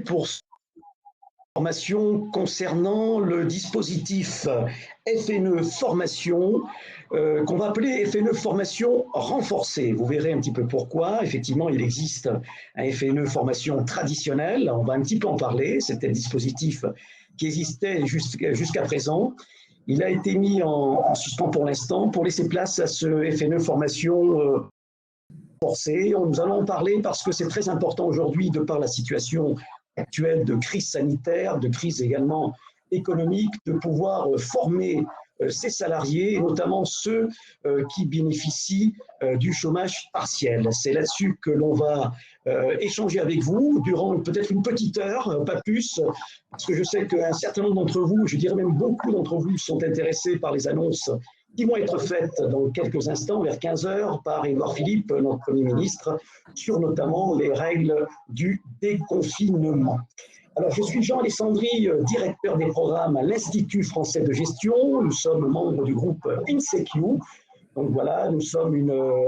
Pour formation concernant le dispositif FNE Formation, qu'on va appeler FNE Formation renforcée. Vous verrez un petit peu pourquoi. Effectivement, il existe un FNE Formation traditionnel. On va un petit peu en parler. C'était le dispositif qui existait jusqu'à présent. Il a été mis en suspens pour l'instant pour laisser place à ce FNE Formation renforcée. Nous allons en parler parce que c'est très important aujourd'hui de par la situation actuelle de crise sanitaire, de crise également économique, de pouvoir former ces salariés, et notamment ceux qui bénéficient du chômage partiel. C'est là-dessus que l'on va échanger avec vous durant peut-être une petite heure, pas plus, parce que je sais qu'un certain nombre d'entre vous, je dirais même beaucoup d'entre vous, sont intéressés par les annonces qui vont être faites dans quelques instants, vers 15 heures, par Édouard Philippe, notre Premier ministre, sur notamment les règles du déconfinement. Alors, je suis Jean Alessandri, directeur des programmes à l'Institut français de gestion. Nous sommes membres du groupe INSEQ. Donc voilà, nous sommes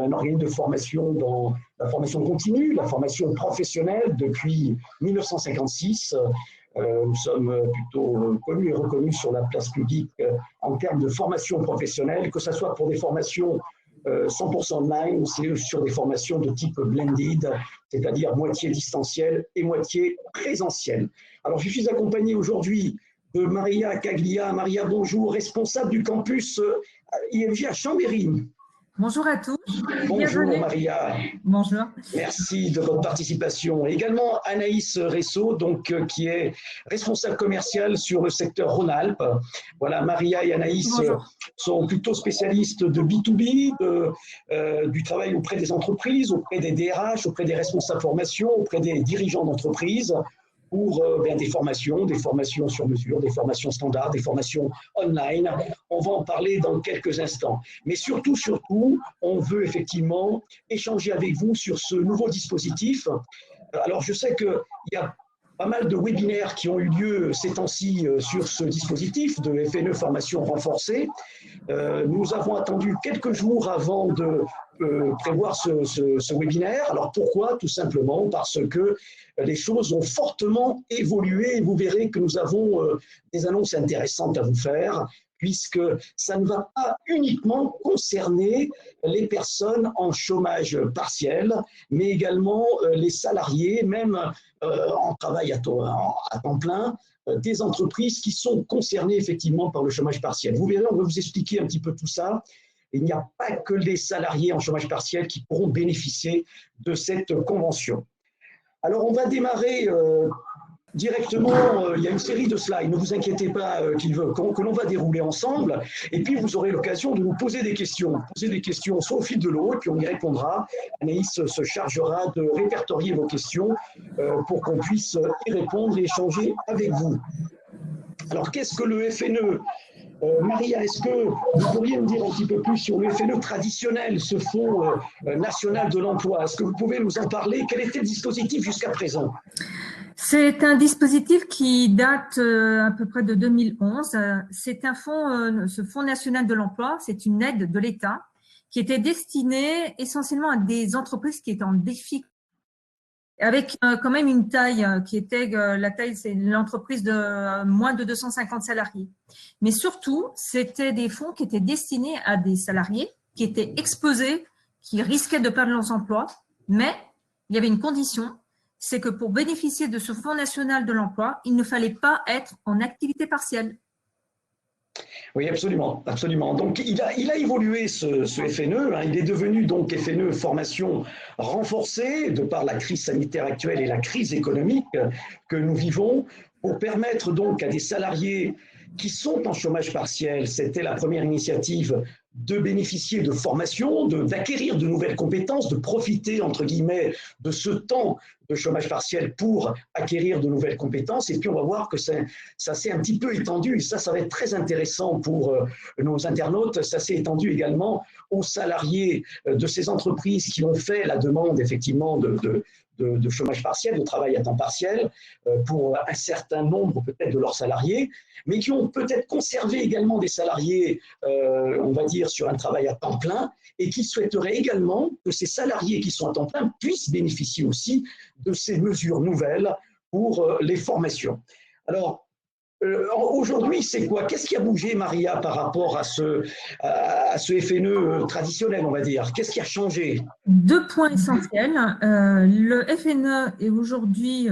un organisme de formation dans la formation continue, la formation professionnelle depuis 1956. Nous sommes plutôt connus et reconnus sur la place publique en termes de formation professionnelle, que ce soit pour des formations 100% online ou sur des formations de type blended, c'est-à-dire moitié distanciel et moitié présentiel. Alors, je suis accompagné aujourd'hui de Maria Caglia. Maria, bonjour, responsable du campus IFJ à Chambéry. Bonjour à tous. Bonjour bienvenue. Maria. Bonjour. Merci de votre participation. Également Anaïs Ressot, donc, qui est responsable commercial sur le secteur Rhône-Alpes. Voilà, Maria et Anaïs sont plutôt spécialistes de B2B, du travail auprès des entreprises, auprès des DRH, auprès des responsables formation, auprès des dirigeants d'entreprise, pour des formations sur mesure, des formations standards, des formations online. On va en parler dans quelques instants. Mais surtout, on veut effectivement échanger avec vous sur ce nouveau dispositif. Alors, je sais qu'il y a pas mal de webinaires qui ont eu lieu ces temps-ci sur ce dispositif de FNE Formation renforcée. Nous avons attendu quelques jours avant de prévoir ce webinaire. Alors pourquoi? Tout simplement parce que les choses ont fortement évolué et vous verrez que nous avons des annonces intéressantes à vous faire, puisque ça ne va pas uniquement concerner les personnes en chômage partiel, mais également les salariés, même en travail à temps plein, des entreprises qui sont concernées effectivement par le chômage partiel. Vous verrez, on va vous expliquer un petit peu tout ça. Il n'y a pas que les salariés en chômage partiel qui pourront bénéficier de cette convention. Alors, on va démarrer directement. Il y a une série de slides, ne vous inquiétez pas, que l'on va dérouler ensemble. Et puis, vous aurez l'occasion de nous poser des questions. Poser des questions soit au fil de l'eau, et puis on y répondra. Anaïs se chargera de répertorier vos questions pour qu'on puisse y répondre et échanger avec vous. Alors, qu'est-ce que le FNE? Maria, est-ce que vous pourriez nous dire un petit peu plus sur le FNE traditionnel, ce Fonds national de l'emploi? Est-ce que vous pouvez nous en parler? Quel était le dispositif jusqu'à présent? C'est un dispositif qui date à peu près de 2011. C'est un fonds, ce Fonds national de l'emploi, c'est une aide de l'État qui était destinée essentiellement à des entreprises qui étaient en défi, avec quand même une taille qui était, la taille, c'est l'entreprise de moins de 250 salariés. Mais surtout, c'était des fonds qui étaient destinés à des salariés qui étaient exposés, qui risquaient de perdre leurs emplois, mais il y avait une condition, c'est que pour bénéficier de ce Fonds national de l'emploi, il ne fallait pas être en activité partielle. Oui, absolument, absolument. Donc, il a évolué ce FNE. Hein, il est devenu donc FNE Formation renforcée de par la crise sanitaire actuelle et la crise économique que nous vivons, pour permettre donc à des salariés qui sont en chômage partiel, c'était la première initiative, de bénéficier de formation, d'acquérir de nouvelles compétences, de profiter, entre guillemets, de ce temps de chômage partiel pour acquérir de nouvelles compétences. Et puis, on va voir que ça s'est un petit peu étendu. Et ça va être très intéressant pour nos internautes. Ça s'est étendu également aux salariés de ces entreprises qui ont fait la demande, effectivement, de chômage partiel, de travail à temps partiel, pour un certain nombre peut-être de leurs salariés, mais qui ont peut-être conservé également des salariés, on va dire, sur un travail à temps plein, et qui souhaiteraient également que ces salariés qui sont à temps plein puissent bénéficier aussi de ces mesures nouvelles pour les formations. Alors, aujourd'hui, c'est quoi? Qu'est-ce qui a bougé, Maria, par rapport à ce FNE traditionnel, on va dire? Qu'est-ce qui a changé? Deux points essentiels. Le FNE est aujourd'hui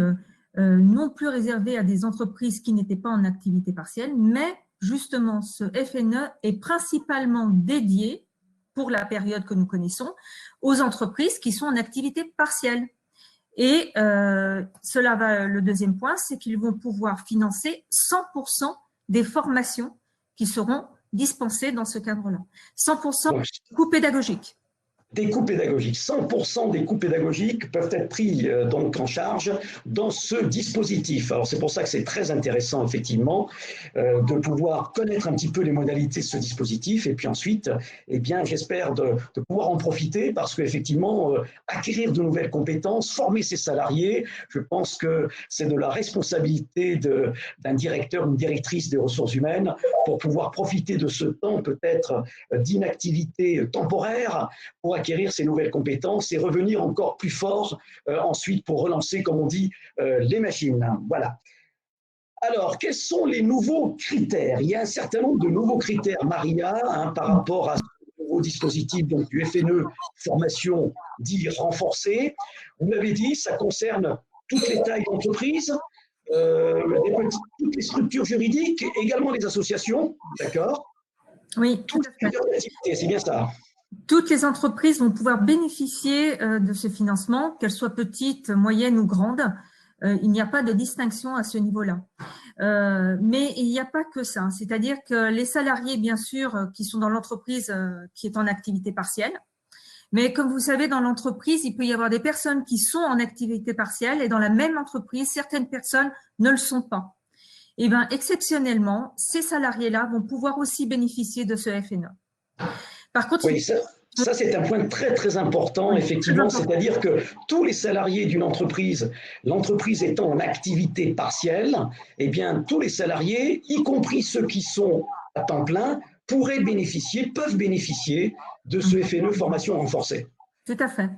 non plus réservé à des entreprises qui n'étaient pas en activité partielle, mais justement, ce FNE est principalement dédié, pour la période que nous connaissons, aux entreprises qui sont en activité partielle. Et le deuxième point, c'est qu'ils vont pouvoir financer 100% des formations qui seront dispensées dans ce cadre-là. 100% coût pédagogique. Des coûts pédagogiques. 100% des coûts pédagogiques peuvent être pris donc en charge dans ce dispositif. Alors c'est pour ça que c'est très intéressant effectivement de pouvoir connaître un petit peu les modalités de ce dispositif et puis ensuite, eh bien, j'espère de pouvoir en profiter parce qu'effectivement, acquérir de nouvelles compétences, former ses salariés, je pense que c'est de la responsabilité d'un directeur, une directrice des ressources humaines pour pouvoir profiter de ce temps peut-être d'inactivité temporaire pour acquérir ces nouvelles compétences et revenir encore plus fort ensuite pour relancer, comme on dit, les machines. Voilà. Alors, quels sont les nouveaux critères? Il y a un certain nombre de nouveaux critères, Maria, par rapport à ce nouveau dispositif donc, du FNE formation dit renforcée. Vous l'avez dit, ça concerne toutes les tailles d'entreprise, toutes les structures juridiques, également les associations, d'accord? Oui, toutes les activités, c'est bien ça. Toutes les entreprises vont pouvoir bénéficier de ce financement, qu'elles soient petites, moyennes ou grandes. Il n'y a pas de distinction à ce niveau-là. Mais il n'y a pas que ça. C'est-à-dire que les salariés, bien sûr, qui sont dans l'entreprise qui est en activité partielle, mais comme vous savez, dans l'entreprise, il peut y avoir des personnes qui sont en activité partielle et dans la même entreprise, certaines personnes ne le sont pas. Et bien, exceptionnellement, ces salariés-là vont pouvoir aussi bénéficier de ce FNE. Par contre, oui, ça c'est un point très très important, effectivement, c'est-à-dire que tous les salariés d'une entreprise, l'entreprise étant en activité partielle, eh bien tous les salariés, y compris ceux qui sont à temps plein, peuvent bénéficier de ce FNE formation renforcée. Tout à fait.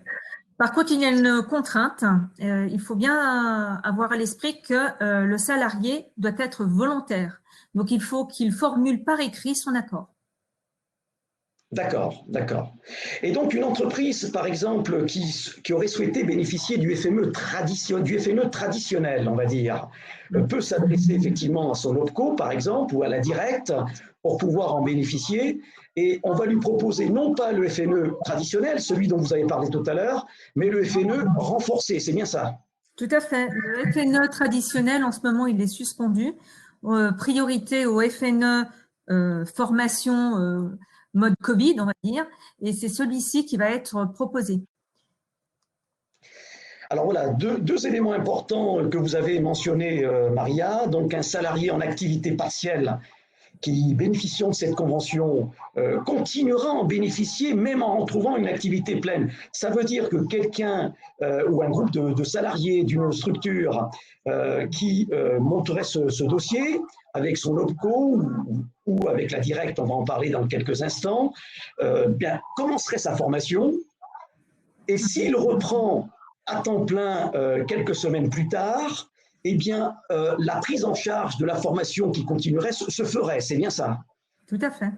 Par contre, il y a une contrainte. Il faut bien avoir à l'esprit que le salarié doit être volontaire. Donc, il faut qu'il formule par écrit son accord. D'accord, d'accord. Et donc, une entreprise, par exemple, qui aurait souhaité bénéficier du FNE traditionnel, on va dire, peut s'adresser effectivement à son OPCO, par exemple, ou à la directe, pour pouvoir en bénéficier. Et on va lui proposer non pas le FNE traditionnel, celui dont vous avez parlé tout à l'heure, mais le FNE renforcé, c'est bien ça? Tout à fait. Le FNE traditionnel, en ce moment, il est suspendu. Priorité au FNE formation mode Covid, on va dire, et c'est celui-ci qui va être proposé. Alors voilà, deux éléments importants que vous avez mentionnés, Maria. Donc un salarié en activité partielle qui bénéficiant de cette convention continuera à en bénéficier même en retrouvant une activité pleine. Ça veut dire que quelqu'un ou un groupe de salariés d'une structure qui monterait ce dossier avec son OPCO ou avec la directe, on va en parler dans quelques instants, bien, commencerait sa formation et s'il reprend à temps plein quelques semaines plus tard, eh bien, la prise en charge de la formation qui continuerait se ferait, c'est bien ça? Tout à fait.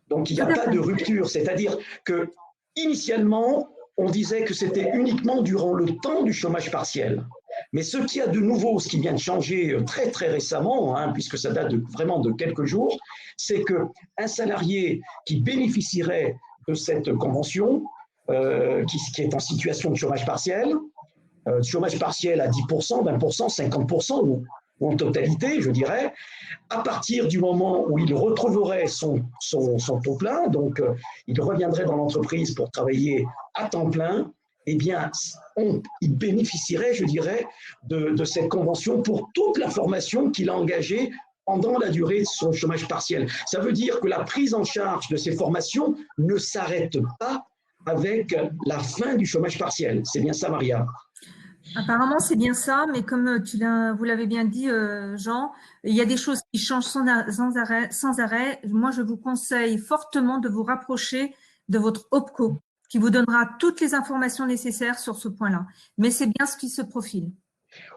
Donc, il n'y a pas de rupture, c'est-à-dire que initialement, on disait que c'était uniquement durant le temps du chômage partiel. Mais ce qu'il y a de nouveau, ce qui vient de changer très très récemment, puisque ça date vraiment de quelques jours, c'est qu'un salarié qui bénéficierait de cette convention, qui est en situation de chômage partiel à 10%, 20%, 50% ou en totalité, je dirais, à partir du moment où il retrouverait son taux plein, donc il reviendrait dans l'entreprise pour travailler à temps plein, eh bien, il bénéficierait, je dirais, de cette convention pour toute la formation qu'il a engagée pendant la durée de son chômage partiel. Ça veut dire que la prise en charge de ces formations ne s'arrête pas avec la fin du chômage partiel. C'est bien ça, Maria? Apparemment, c'est bien ça, mais comme vous l'avez bien dit, Jean, il y a des choses qui changent sans arrêt. Moi, je vous conseille fortement de vous rapprocher de votre OPCO, qui vous donnera toutes les informations nécessaires sur ce point-là. Mais c'est bien ce qui se profile.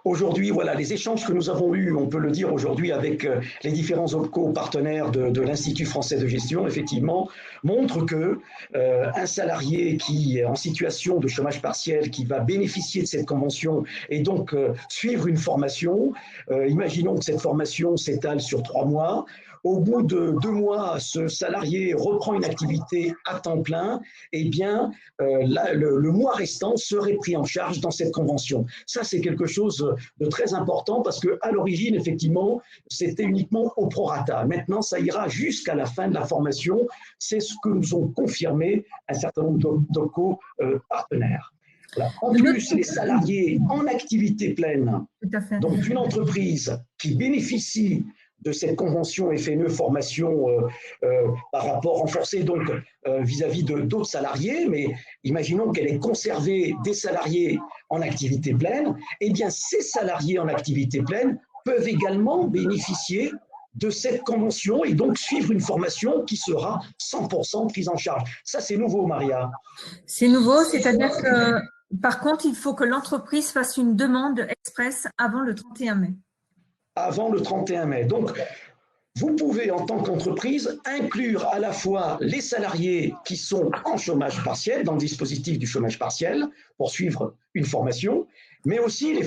Aujourd'hui, voilà, les échanges que nous avons eus, on peut le dire aujourd'hui avec les différents OPCO partenaires de l'Institut français de gestion, effectivement, montrent que un salarié qui est en situation de chômage partiel, qui va bénéficier de cette convention et donc suivre une formation, imaginons que cette formation s'étale sur 3 mois. Au bout de 2 mois, ce salarié reprend une activité à temps plein, eh bien, le mois restant serait pris en charge dans cette convention. Ça, c'est quelque chose de très important parce qu'à l'origine, effectivement, c'était uniquement au prorata. Maintenant, ça ira jusqu'à la fin de la formation. C'est ce que nous ont confirmé un certain nombre d'OPCO partenaires. Voilà. En plus, les salariés en activité pleine, donc une entreprise qui bénéficie de cette convention FNE formation par rapport renforcé donc vis-à-vis de d'autres salariés, mais imaginons qu'elle ait conservé des salariés en activité pleine, eh bien ces salariés en activité pleine peuvent également bénéficier de cette convention et donc suivre une formation qui sera 100% prise en charge. Ça, c'est nouveau, Maria. C'est nouveau, c'est-à-dire que par contre, il faut que l'entreprise fasse une demande express avant le 31 mai. Avant le 31 mai. Donc, vous pouvez, en tant qu'entreprise, inclure à la fois les salariés qui sont en chômage partiel, dans le dispositif du chômage partiel, pour suivre une formation, mais aussi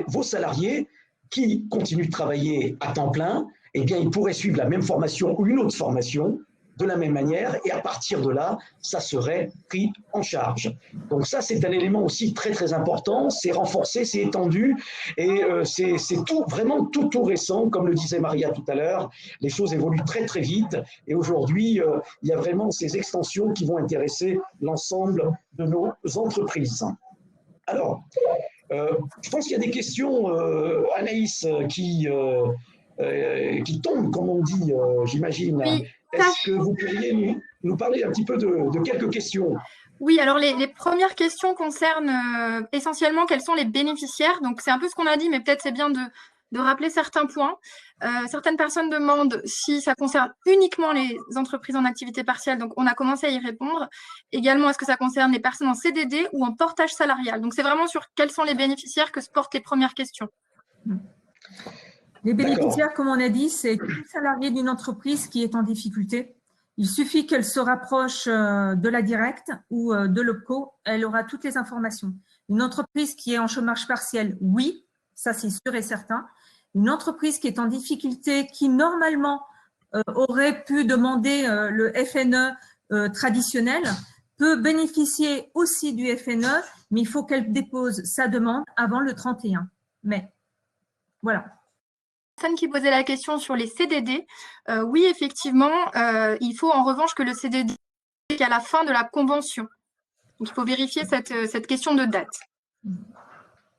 vos salariés qui continuent de travailler à temps plein, eh bien, ils pourraient suivre la même formation ou une autre formation de la même manière, et à partir de là, ça serait pris en charge. Donc ça, c'est un élément aussi très très important, c'est renforcé, c'est étendu, et c'est tout, vraiment tout récent, comme le disait Maria tout à l'heure, les choses évoluent très très vite, et aujourd'hui, il y a vraiment ces extensions qui vont intéresser l'ensemble de nos entreprises. Alors, je pense qu'il y a des questions, Anaïs, qui tombent, comme on dit, j'imagine. Oui. Est-ce que vous pourriez nous parler un petit peu de quelques questions? Oui, alors les premières questions concernent essentiellement quels sont les bénéficiaires. Donc, c'est un peu ce qu'on a dit, mais peut-être c'est bien de rappeler certains points. Certaines personnes demandent si ça concerne uniquement les entreprises en activité partielle. Donc, on a commencé à y répondre. Également, est-ce que ça concerne les personnes en CDD ou en portage salarial? Donc, c'est vraiment sur quels sont les bénéficiaires que se portent les premières questions. Les bénéficiaires, comme on a dit, c'est tout salarié d'une entreprise qui est en difficulté. Il suffit qu'elle se rapproche de la directe ou de l'OPCO, elle aura toutes les informations. Une entreprise qui est en chômage partiel, oui, ça c'est sûr et certain. Une entreprise qui est en difficulté, qui normalement aurait pu demander le FNE traditionnel, peut bénéficier aussi du FNE, mais il faut qu'elle dépose sa demande avant le 31 mai. Voilà. Personne qui posait la question sur les CDD, oui, effectivement, il faut en revanche que le CDD est qu'à la fin de la convention. Donc, il faut vérifier cette question de date.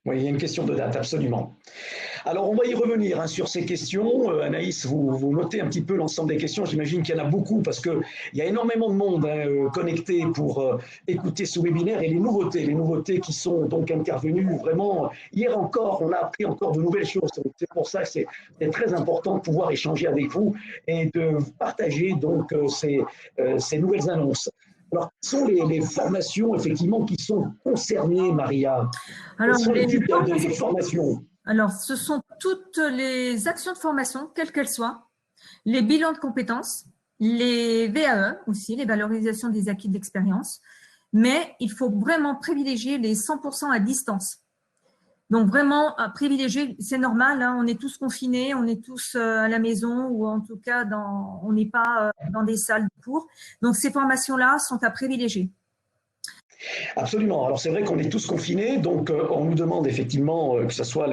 Oui, il y a une question de date, absolument. Alors, on va y revenir sur ces questions. Anaïs, vous notez un petit peu l'ensemble des questions. J'imagine qu'il y en a beaucoup parce qu'il y a énormément de monde connecté pour écouter ce webinaire et les nouveautés qui sont donc intervenues vraiment. Hier encore, on a appris encore de nouvelles choses. C'est pour ça que c'est très important de pouvoir échanger avec vous et de partager donc ces nouvelles annonces. Alors, quelles sont les formations, effectivement, qui sont concernées, Maria? Alors, quels sont les types de formations? Alors, ce sont toutes les actions de formation, quelles qu'elles soient, les bilans de compétences, les VAE aussi, les valorisations des acquis de l'expérience, mais il faut vraiment privilégier les 100% à distance. Donc, vraiment, privilégier, c'est normal, hein, on est tous confinés, on est tous à la maison ou en tout cas, on n'est pas dans des salles de cours. Donc, ces formations-là sont à privilégier. Absolument. Alors c'est vrai qu'on est tous confinés, donc on nous demande effectivement que ce soit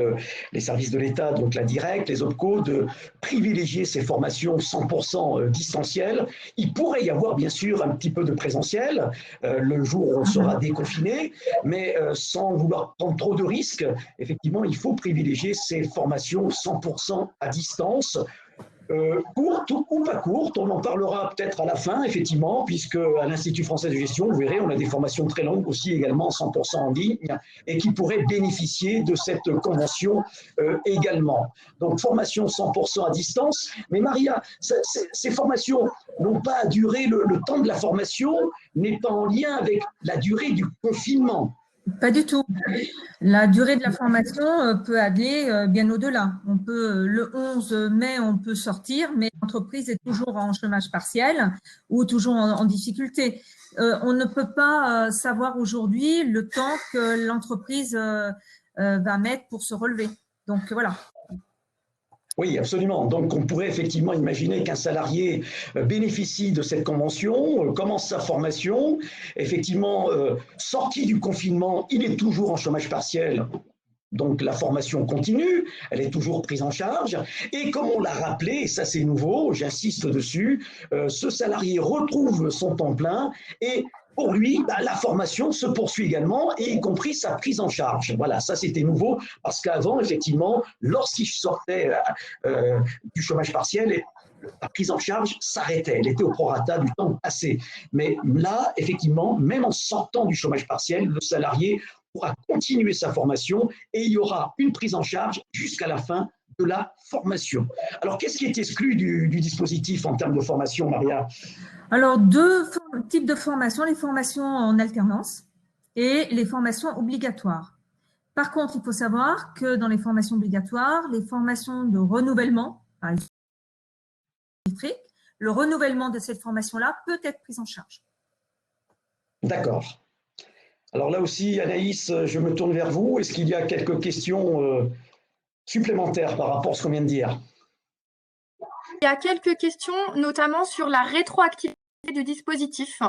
les services de l'État, donc la directe, les OPCO, de privilégier ces formations 100% distancielles. Il pourrait y avoir bien sûr un petit peu de présentiel le jour où on sera déconfiné, mais sans vouloir prendre trop de risques, effectivement, il faut privilégier ces formations 100% à distance. Courte ou pas courte, on en parlera peut-être à la fin, effectivement, puisque à l'Institut français de gestion, vous verrez, on a des formations très longues aussi également, 100% en ligne, et qui pourraient bénéficier de cette convention également. Donc, formation 100% à distance. Mais Maria, ces formations n'ont pas à durer, le temps de la formation n'est pas en lien avec la durée du confinement. Pas du tout. La durée de la formation peut aller bien au-delà. On peut, le 11 mai, on peut sortir, mais l'entreprise est toujours en chômage partiel ou toujours en difficulté. On ne peut pas savoir aujourd'hui le temps que l'entreprise va mettre pour se relever. Donc, voilà. Oui, absolument. Donc, on pourrait effectivement imaginer qu'un salarié bénéficie de cette convention, commence sa formation, effectivement, sorti du confinement, il est toujours en chômage partiel. Donc, la formation continue, elle est toujours prise en charge. Et comme on l'a rappelé, et ça c'est nouveau, j'insiste dessus, ce salarié retrouve son temps plein et pour lui, la formation se poursuit également, et y compris sa prise en charge. Voilà, ça c'était nouveau, parce qu'avant, effectivement, lorsqu'il sortait du chômage partiel, la prise en charge s'arrêtait, elle était au prorata du temps passé. Mais là, effectivement, même en sortant du chômage partiel, le salarié pourra continuer sa formation et il y aura une prise en charge jusqu'à la fin de la formation. Alors, qu'est-ce qui est exclu du dispositif en termes de formation, Maria? Alors, deux types de formations, les formations en alternance et les formations obligatoires. Par contre, il faut savoir que dans les formations obligatoires, les formations de renouvellement, par exemple, le renouvellement de cette formation-là peut être pris en charge. D'accord. Alors là aussi, Anaïs, je me tourne vers vous. Est-ce qu'il y a quelques questions supplémentaires par rapport à ce qu'on vient de dire? Il y a quelques questions, notamment sur la rétroactivité du dispositif.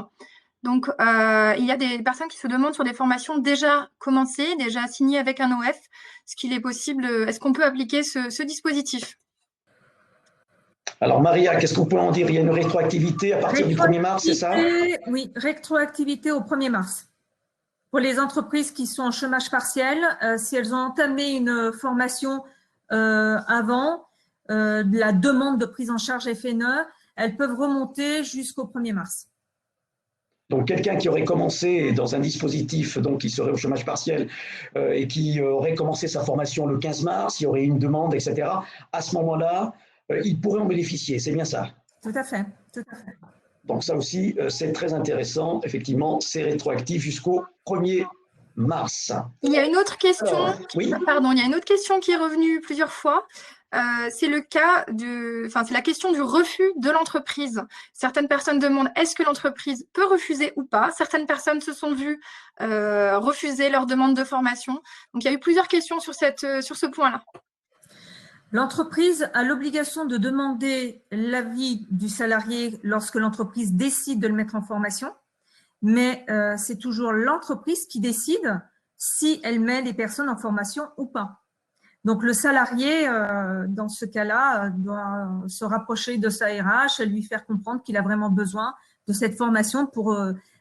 Donc, il y a des personnes qui se demandent sur des formations déjà commencées, déjà signées avec un OF, est-ce qu'il est possible, est-ce qu'on peut appliquer ce dispositif? Alors Maria, qu'est-ce que vous pouvez en dire? Il y a une rétroactivité à partir du 1er mars, c'est ça? Oui, rétroactivité au 1er mars. Pour les entreprises qui sont en chômage partiel, si elles ont entamé une formation avant de la demande de prise en charge FNE, elles peuvent remonter jusqu'au 1er mars. Donc quelqu'un qui aurait commencé dans un dispositif, donc qui serait au chômage partiel et qui aurait commencé sa formation le 15 mars, il y aurait une demande, etc. À ce moment-là, il pourrait en bénéficier, c'est bien ça? Tout à fait, tout à fait. Donc ça aussi, c'est très intéressant. Effectivement, c'est rétroactif jusqu'au 1er mars. Il y a une autre question. Alors, oui. Pardon, il y a une autre question qui est revenue plusieurs fois. C'est le cas c'est la question du refus de l'entreprise. Certaines personnes demandent est-ce que l'entreprise peut refuser ou pas. Certaines personnes se sont vues refuser leur demande de formation. Donc il y a eu plusieurs questions sur ce point-là. L'entreprise a l'obligation de demander l'avis du salarié lorsque l'entreprise décide de le mettre en formation, mais c'est toujours l'entreprise qui décide si elle met les personnes en formation ou pas. Donc, le salarié, dans ce cas-là, doit se rapprocher de sa RH et lui faire comprendre qu'il a vraiment besoin de cette formation pour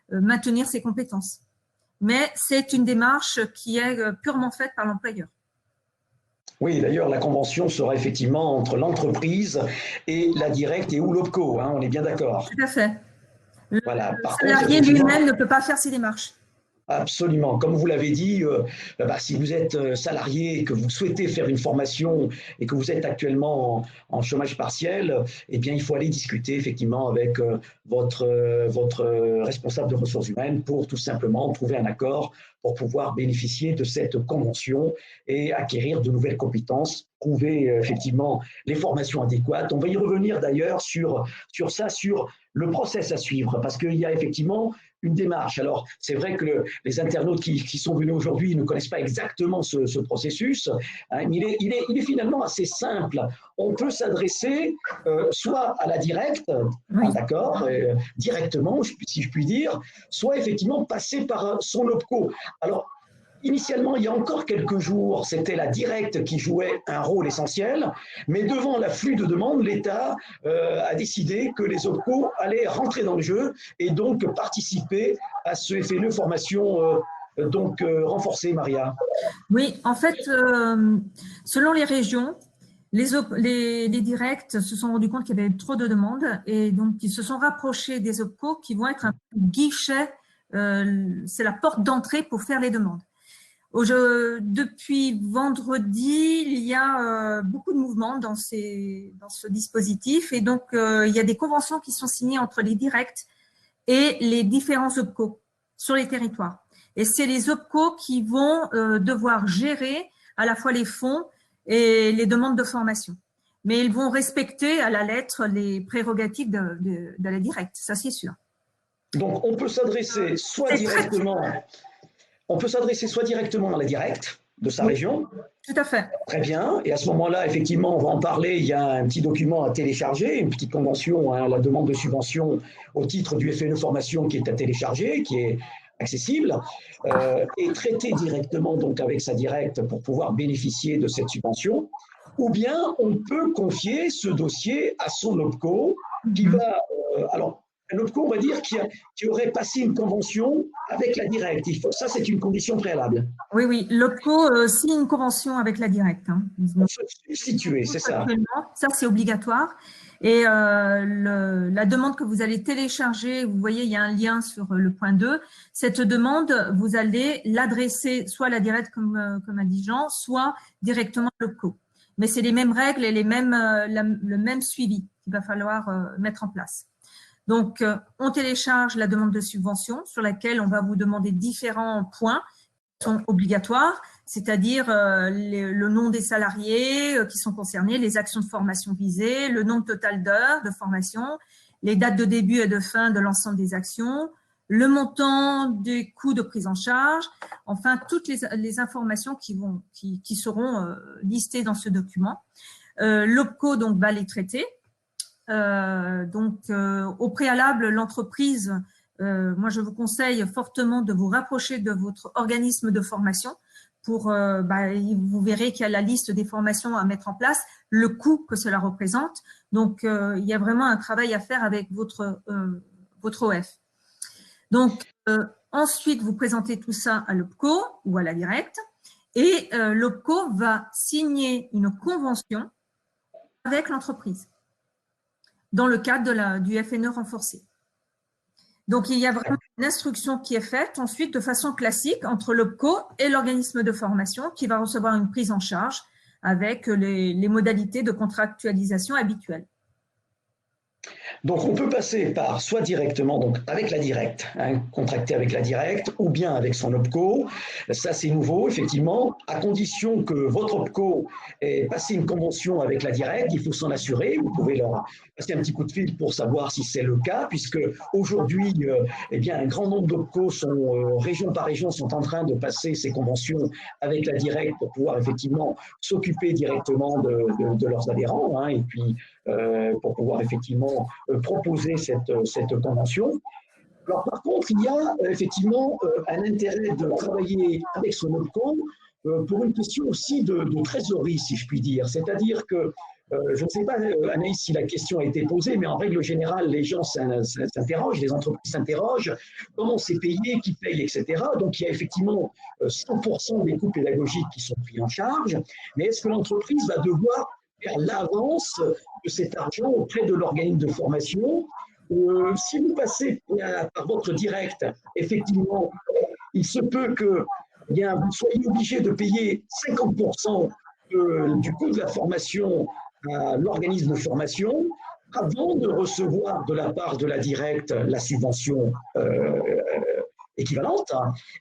maintenir ses compétences. Mais c'est une démarche qui est purement faite par l'employeur. Oui, d'ailleurs, la convention sera effectivement entre l'entreprise et la directe et ou l'OPCO, hein, on est bien d'accord. Tout à fait. Voilà. Le salarié lui-même ne peut pas faire ces démarches. Absolument. Comme vous l'avez dit, si vous êtes salarié et que vous souhaitez faire une formation et que vous êtes actuellement en chômage partiel, eh bien, il faut aller discuter effectivement avec votre responsable de ressources humaines pour tout simplement trouver un accord pour pouvoir bénéficier de cette convention et acquérir de nouvelles compétences, trouver effectivement les formations adéquates. On va y revenir d'ailleurs sur le process à suivre, parce qu'il y a effectivement une démarche. Alors, c'est vrai que les internautes qui sont venus aujourd'hui ne connaissent pas exactement ce processus, hein, mais il est finalement assez simple. On peut s'adresser soit à la directe, oui. d'accord, directement, si je puis dire, soit effectivement passer par son OPCO. Alors, initialement, il y a encore quelques jours, c'était la directe qui jouait un rôle essentiel, mais devant l'afflux de demandes, l'État a décidé que les OPCO allaient rentrer dans le jeu et donc participer à ce FNE formation renforcée, Maria. Oui, en fait, selon les régions, les directs se sont rendus compte qu'il y avait trop de demandes et donc ils se sont rapprochés des OPCO qui vont être un guichet, c'est la porte d'entrée pour faire les demandes. Depuis vendredi, il y a beaucoup de mouvements dans ce dispositif et donc il y a des conventions qui sont signées entre les directs et les différents OPCO sur les territoires. Et c'est les OPCO qui vont devoir gérer à la fois les fonds et les demandes de formation. Mais ils vont respecter à la lettre les prérogatives de la directe, ça c'est sûr. Donc, on peut s'adresser soit directement à la directe de sa région. Tout à fait. Très bien. Et à ce moment-là, effectivement, on va en parler. Il y a un petit document à télécharger, une petite convention, hein, la demande de subvention au titre du FNE Formation qui est à télécharger, qui est accessible, et traiter directement donc avec sa directe pour pouvoir bénéficier de cette subvention. Ou bien on peut confier ce dossier à son OPCO qui va… alors, un OPCO, on va dire, qui aurait passé une convention avec la directe. Ça, c'est une condition préalable. Oui, oui. L'OPCO signe une convention avec la directe. Hein. Situé, c'est ça. Ça, c'est obligatoire. Et la demande que vous allez télécharger, vous voyez, il y a un lien sur le point 2. Cette demande, vous allez l'adresser soit à la directe, comme a dit Jean, soit directement à l'OPCO. Mais c'est les mêmes règles et le même suivi qu'il va falloir mettre en place. Donc, on télécharge la demande de subvention sur laquelle on va vous demander différents points qui sont obligatoires, c'est-à-dire le nom des salariés qui sont concernés, les actions de formation visées, le nombre total d'heures de formation, les dates de début et de fin de l'ensemble des actions, le montant des coûts de prise en charge, enfin toutes les informations qui seront listées dans ce document. L'OPCO donc va les traiter. Au préalable, l'entreprise, moi je vous conseille fortement de vous rapprocher de votre organisme de formation pour, vous verrez qu'il y a la liste des formations à mettre en place, le coût que cela représente. Donc, il y a vraiment un travail à faire avec votre OF. Donc, ensuite, vous présentez tout ça à l'OPCO ou à la directe et l'OPCO va signer une convention avec l'entreprise dans le cadre du FNE renforcé. Donc, il y a vraiment une instruction qui est faite ensuite de façon classique entre l'OPCO et l'organisme de formation qui va recevoir une prise en charge avec les modalités de contractualisation habituelles. Donc, on peut passer par soit directement donc avec la directe, hein, contracter avec la directe, ou bien avec son OPCO. Ça, c'est nouveau, effectivement, à condition que votre OPCO ait passé une convention avec la directe, il faut s'en assurer. Vous pouvez leur passer un petit coup de fil pour savoir si c'est le cas, puisque aujourd'hui, eh bien, un grand nombre d'OPCO sont, région par région, sont en train de passer ces conventions avec la directe pour pouvoir effectivement s'occuper directement de leurs adhérents, hein, et puis pour pouvoir effectivement proposer cette convention. Alors, par contre, il y a effectivement un intérêt de travailler avec son OPCO pour une question aussi de trésorerie, si je puis dire. C'est-à-dire que, je ne sais pas, Anaïs, si la question a été posée, mais en règle générale, les gens s'interrogent, les entreprises s'interrogent, comment c'est payé, qui paye, etc. Donc, il y a effectivement 100% des coûts pédagogiques qui sont pris en charge, mais est-ce que l'entreprise va devoir faire l'avance de cet argent auprès de l'organisme de formation? Si vous passez par votre direct, effectivement, il se peut que vous soyez obligé de payer 50% du coût de la formation à l'organisme de formation avant de recevoir de la part de la directe la subvention équivalente.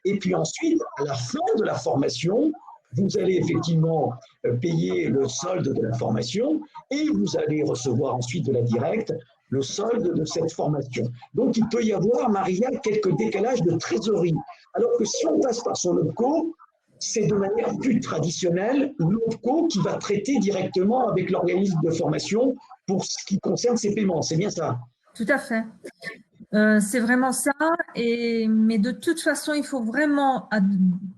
Et puis ensuite, à la fin de la formation, vous allez effectivement payer le solde de la formation et vous allez recevoir ensuite de la directe le solde de cette formation. Donc, il peut y avoir, Maria, quelques décalages de trésorerie. Alors que si on passe par son OPCO, c'est de manière plus traditionnelle l'OPCO qui va traiter directement avec l'organisme de formation pour ce qui concerne ses paiements. C'est bien ça? Tout à fait. C'est vraiment ça, mais de toute façon, il faut vraiment,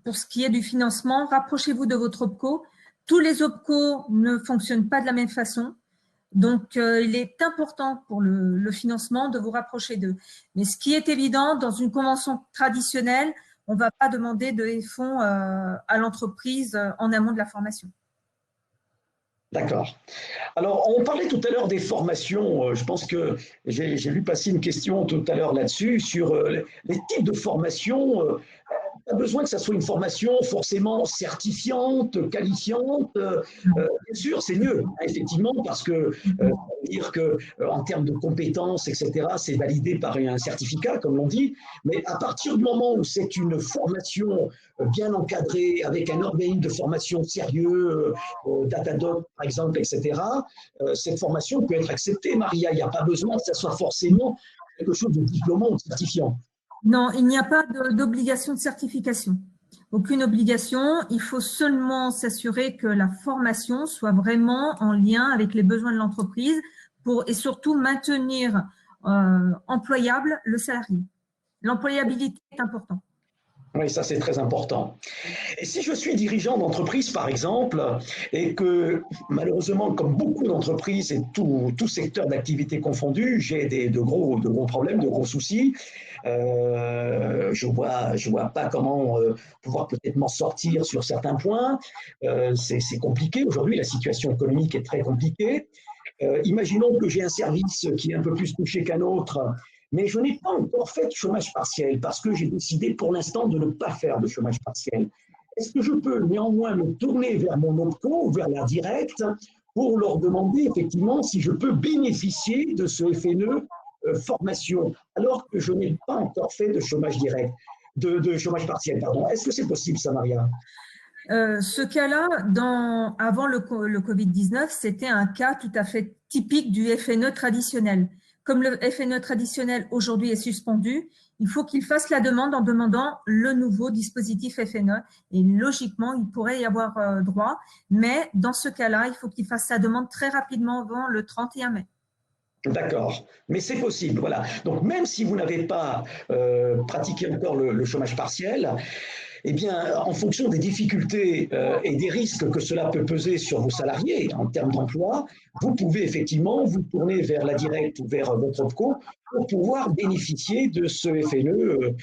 pour ce qui est du financement, rapprochez-vous de votre OPCO. Tous les OPCO ne fonctionnent pas de la même façon, donc il est important pour le financement de vous rapprocher d'eux. Mais ce qui est évident, dans une convention traditionnelle, on ne va pas demander de fonds à l'entreprise en amont de la formation. D'accord. Alors, on parlait tout à l'heure des formations. Je pense que j'ai vu passer une question tout à l'heure là-dessus, sur les types de formations. pas besoin que ça soit une formation forcément certifiante, qualifiante. Bien sûr, c'est mieux, hein, effectivement, parce que ça veut dire que en termes de compétences, etc., c'est validé par un certificat, comme l'on dit. Mais à partir du moment où c'est une formation bien encadrée, avec un organisme de formation sérieux, Datadoc, par exemple, etc., cette formation peut être acceptée, Maria. Il n'y a pas besoin que ça soit forcément quelque chose de diplômant ou de certifiant. Non, il n'y a pas d'obligation de certification. Aucune obligation. Il faut seulement s'assurer que la formation soit vraiment en lien avec les besoins de l'entreprise et surtout maintenir employable le salarié. L'employabilité est importante. Oui, ça c'est très important. Et si je suis dirigeant d'entreprise, par exemple, et que malheureusement, comme beaucoup d'entreprises et tout secteur d'activité confondu, j'ai de gros problèmes, de gros soucis, je vois pas comment pouvoir peut-être m'en sortir sur certains points. C'est compliqué. Aujourd'hui, la situation économique est très compliquée. Imaginons que j'ai un service qui est un peu plus touché qu'un autre, mais je n'ai pas encore fait de chômage partiel parce que j'ai décidé pour l'instant de ne pas faire de chômage partiel. Est-ce que je peux néanmoins me tourner vers mon OPCO ou vers la directe pour leur demander effectivement si je peux bénéficier de ce FNE formation alors que je n'ai pas encore fait de chômage direct, de chômage partiel, pardon. Est-ce que c'est possible, ça, Maria? Ce cas-là, avant le Covid-19, c'était un cas tout à fait typique du FNE traditionnel. Comme le FNE traditionnel aujourd'hui est suspendu, il faut qu'il fasse la demande en demandant le nouveau dispositif FNE. Et logiquement, il pourrait y avoir droit. Mais dans ce cas-là, il faut qu'il fasse sa demande très rapidement avant le 31 mai. D'accord, mais c'est possible, voilà. Donc même si vous n'avez pas pratiqué encore le chômage partiel, eh bien, en fonction des difficultés et des risques que cela peut peser sur vos salariés en termes d'emploi, vous pouvez effectivement vous tourner vers la directe ou vers votre OPCO pour pouvoir bénéficier de ce FNE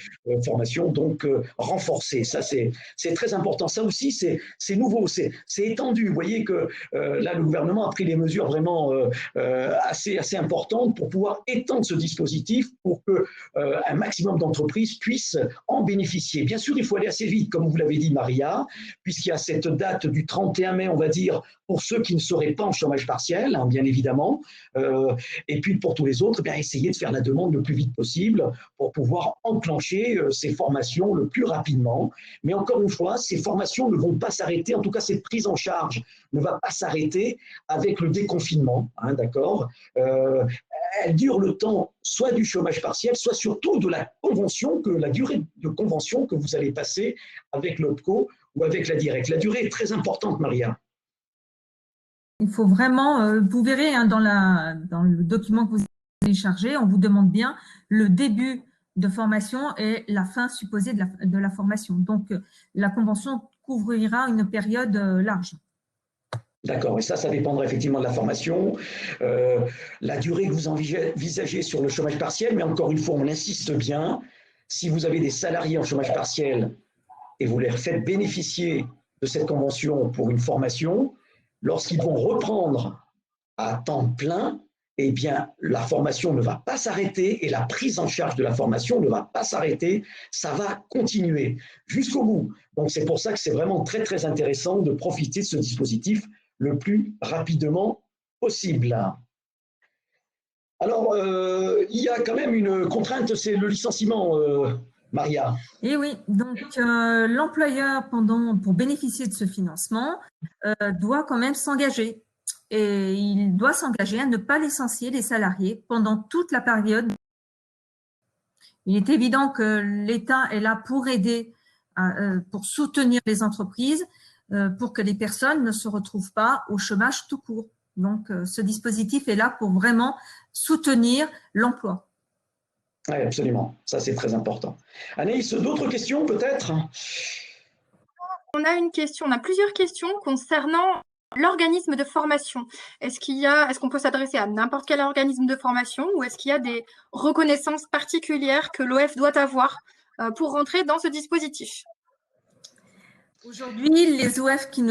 formation donc renforcée. Ça, c'est très important. Ça aussi, c'est nouveau, c'est étendu. Vous voyez que là, le gouvernement a pris des mesures vraiment assez importantes pour pouvoir étendre ce dispositif pour qu'un maximum d'entreprises puissent en bénéficier. Bien sûr, il faut aller assez vite, comme vous l'avez dit, Maria, puisqu'il y a cette date du 31 mai, on va dire, pour ceux qui ne seraient pas en chômage partiel, hein, bien évidemment, et puis pour tous les autres, eh bien, essayer de faire la demande le plus vite possible pour pouvoir enclencher ces formations le plus rapidement. Mais encore une fois, ces formations ne vont pas s'arrêter, en tout cas cette prise en charge ne va pas s'arrêter avec le déconfinement, hein, d'accord. Elle dure le temps soit du chômage partiel, soit surtout de la durée de convention que vous allez passer avec l'OPCO ou avec la directe. La durée est très importante, Maria. Il faut vraiment, vous verrez hein, dans le document que vous téléchargez, on vous demande bien le début de formation et la fin supposée de la formation. Donc, la convention couvrira une période large. D'accord, et ça dépendra effectivement de la formation, la durée que vous envisagez sur le chômage partiel, mais encore une fois, on insiste bien, si vous avez des salariés en chômage partiel et vous les faites bénéficier de cette convention pour une formation, lorsqu'ils vont reprendre à temps plein, eh bien, la formation ne va pas s'arrêter et la prise en charge de la formation ne va pas s'arrêter, ça va continuer jusqu'au bout. Donc, c'est pour ça que c'est vraiment très, très intéressant de profiter de ce dispositif le plus rapidement possible. Alors, il y a quand même une contrainte, c'est le licenciement, Maria. Et oui, donc l'employeur, pour bénéficier de ce financement, doit quand même s'engager. Et il doit s'engager à ne pas licencier les salariés pendant toute la période. Il est évident que l'État est là pour aider, pour soutenir les entreprises, pour que les personnes ne se retrouvent pas au chômage tout court. Donc, ce dispositif est là pour vraiment soutenir l'emploi. Oui, absolument. Ça, c'est très important. Anaïs, d'autres questions peut-être? On a plusieurs questions concernant l'organisme de formation. Est-ce qu'on peut s'adresser à n'importe quel organisme de formation ou est-ce qu'il y a des reconnaissances particulières que l'OF doit avoir pour rentrer dans ce dispositif? Aujourd'hui, les OF qui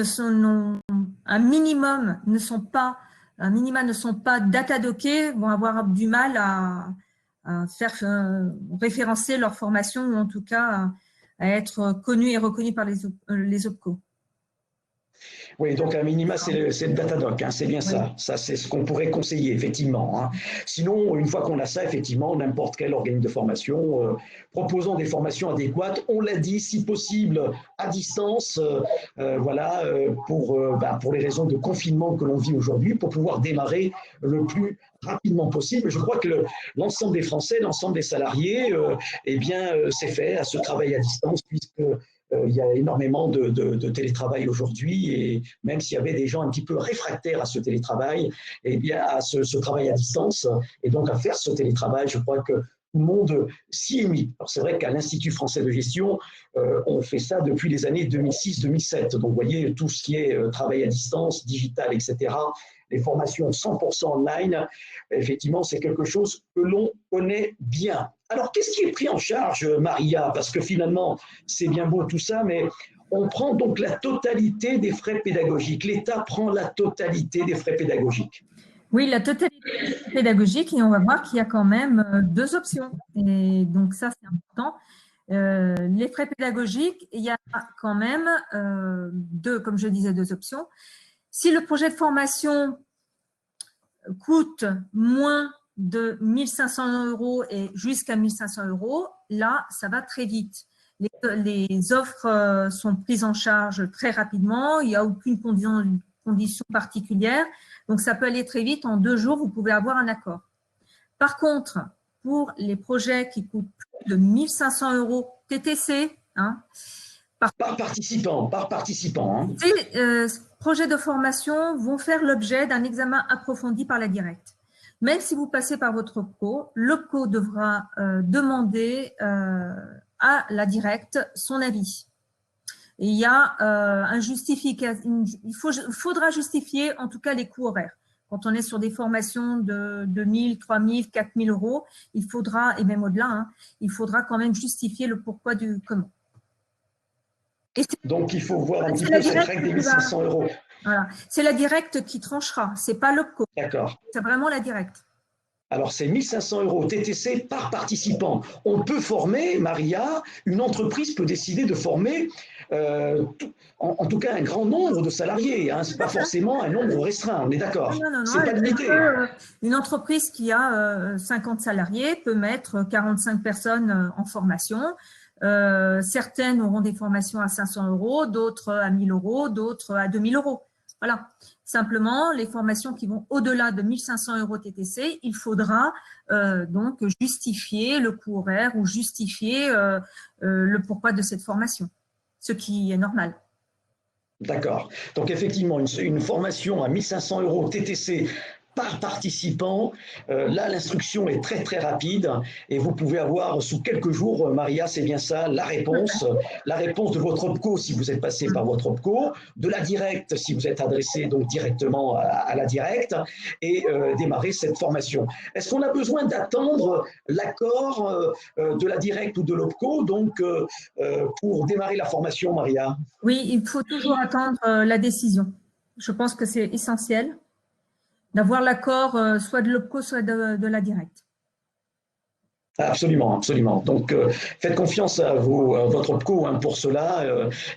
un minima ne sont pas datadockés vont avoir du mal à faire référencer leur formation ou en tout cas être connus et reconnus par les OPCO. Oui, donc à minima, c'est le Datadoc, hein, c'est bien ça. Ça, c'est ce qu'on pourrait conseiller, effectivement. Hein. Sinon, une fois qu'on a ça, effectivement, n'importe quel organisme de formation proposant des formations adéquates, on l'a dit, si possible, à distance, voilà, pour les raisons de confinement que l'on vit aujourd'hui, pour pouvoir démarrer le plus rapidement possible. Je crois que l'ensemble des Français, l'ensemble des salariés, eh bien, c'est fait à ce travail à distance, puisque il y a énormément de télétravail aujourd'hui, et même s'il y avait des gens un petit peu réfractaires à ce télétravail, eh bien à ce travail à distance, et donc à faire ce télétravail, je crois que tout le monde s'y est mis. Alors c'est vrai qu'à l'Institut français de gestion, on fait ça depuis les années 2006-2007. Donc vous voyez, tout ce qui est travail à distance, digital, etc., les formations 100% online, effectivement, c'est quelque chose que l'on connaît bien. Alors, qu'est-ce qui est pris en charge, Maria? Parce que finalement, c'est bien beau tout ça, mais on prend donc la totalité des frais pédagogiques. L'État prend la totalité des frais pédagogiques. Oui, la totalité des frais pédagogiques, et on va voir qu'il y a quand même deux options. Et donc, ça, c'est important. Les frais pédagogiques, il y a quand même comme je disais, deux options. Si le projet de formation coûte moins de 1 500 € et jusqu'à 1 500 €, là, ça va très vite. Les offres sont prises en charge très rapidement, il n'y a aucune condition particulière, donc ça peut aller très vite. En 2 jours, vous pouvez avoir un accord. Par contre, pour les projets qui coûtent plus de 1 500 € TTC, hein, par participant. Hein. Ces projets de formation vont faire l'objet d'un examen approfondi par la directe. Même si vous passez par votre OPCO, l'OPCO devra demander à la directe son avis. Et il y a il faudra justifier en tout cas les coûts horaires. Quand on est sur des formations de 1 000, 3 000, 4 000 €, il faudra, et même au-delà, hein, il faudra quand même justifier le pourquoi du comment. Donc, il faut voir un petit peu cette règle des 1 500 €. Voilà. C'est la directe qui tranchera, ce n'est pas l'OPCO. D'accord. C'est vraiment la directe. Alors, c'est 1 500 € TTC par participant. On peut former, Maria, une entreprise peut décider de former, en tout cas, un grand nombre de salariés. Hein. Ce n'est pas forcément un nombre restreint, on est d'accord. Non. C'est pas limité. Une entreprise qui a 50 salariés peut mettre 45 personnes en formation. Certaines auront des formations à 500 €, d'autres à 1 000 €, d'autres à 2 000 €. Voilà. Simplement, les formations qui vont au-delà de 1 500 € TTC, il faudra donc justifier le coût horaire ou justifier le pourquoi de cette formation, ce qui est normal. D'accord. Donc effectivement, une formation à 1 500 € TTC par participant, là l'instruction est très très rapide et vous pouvez avoir sous quelques jours, Maria, c'est bien ça, la réponse de votre OPCO si vous êtes passé par votre OPCO, de la directe si vous êtes adressé donc directement à la directe, et démarrer cette formation. Est-ce qu'on a besoin d'attendre l'accord de la directe ou de l'OPCO donc pour démarrer la formation, Maria? Oui, il faut toujours attendre la décision. Je pense que c'est essentiel d'avoir l'accord soit de l'OPCO, soit de la directe. Absolument, absolument. Donc, faites confiance à votre OPCO hein, pour cela.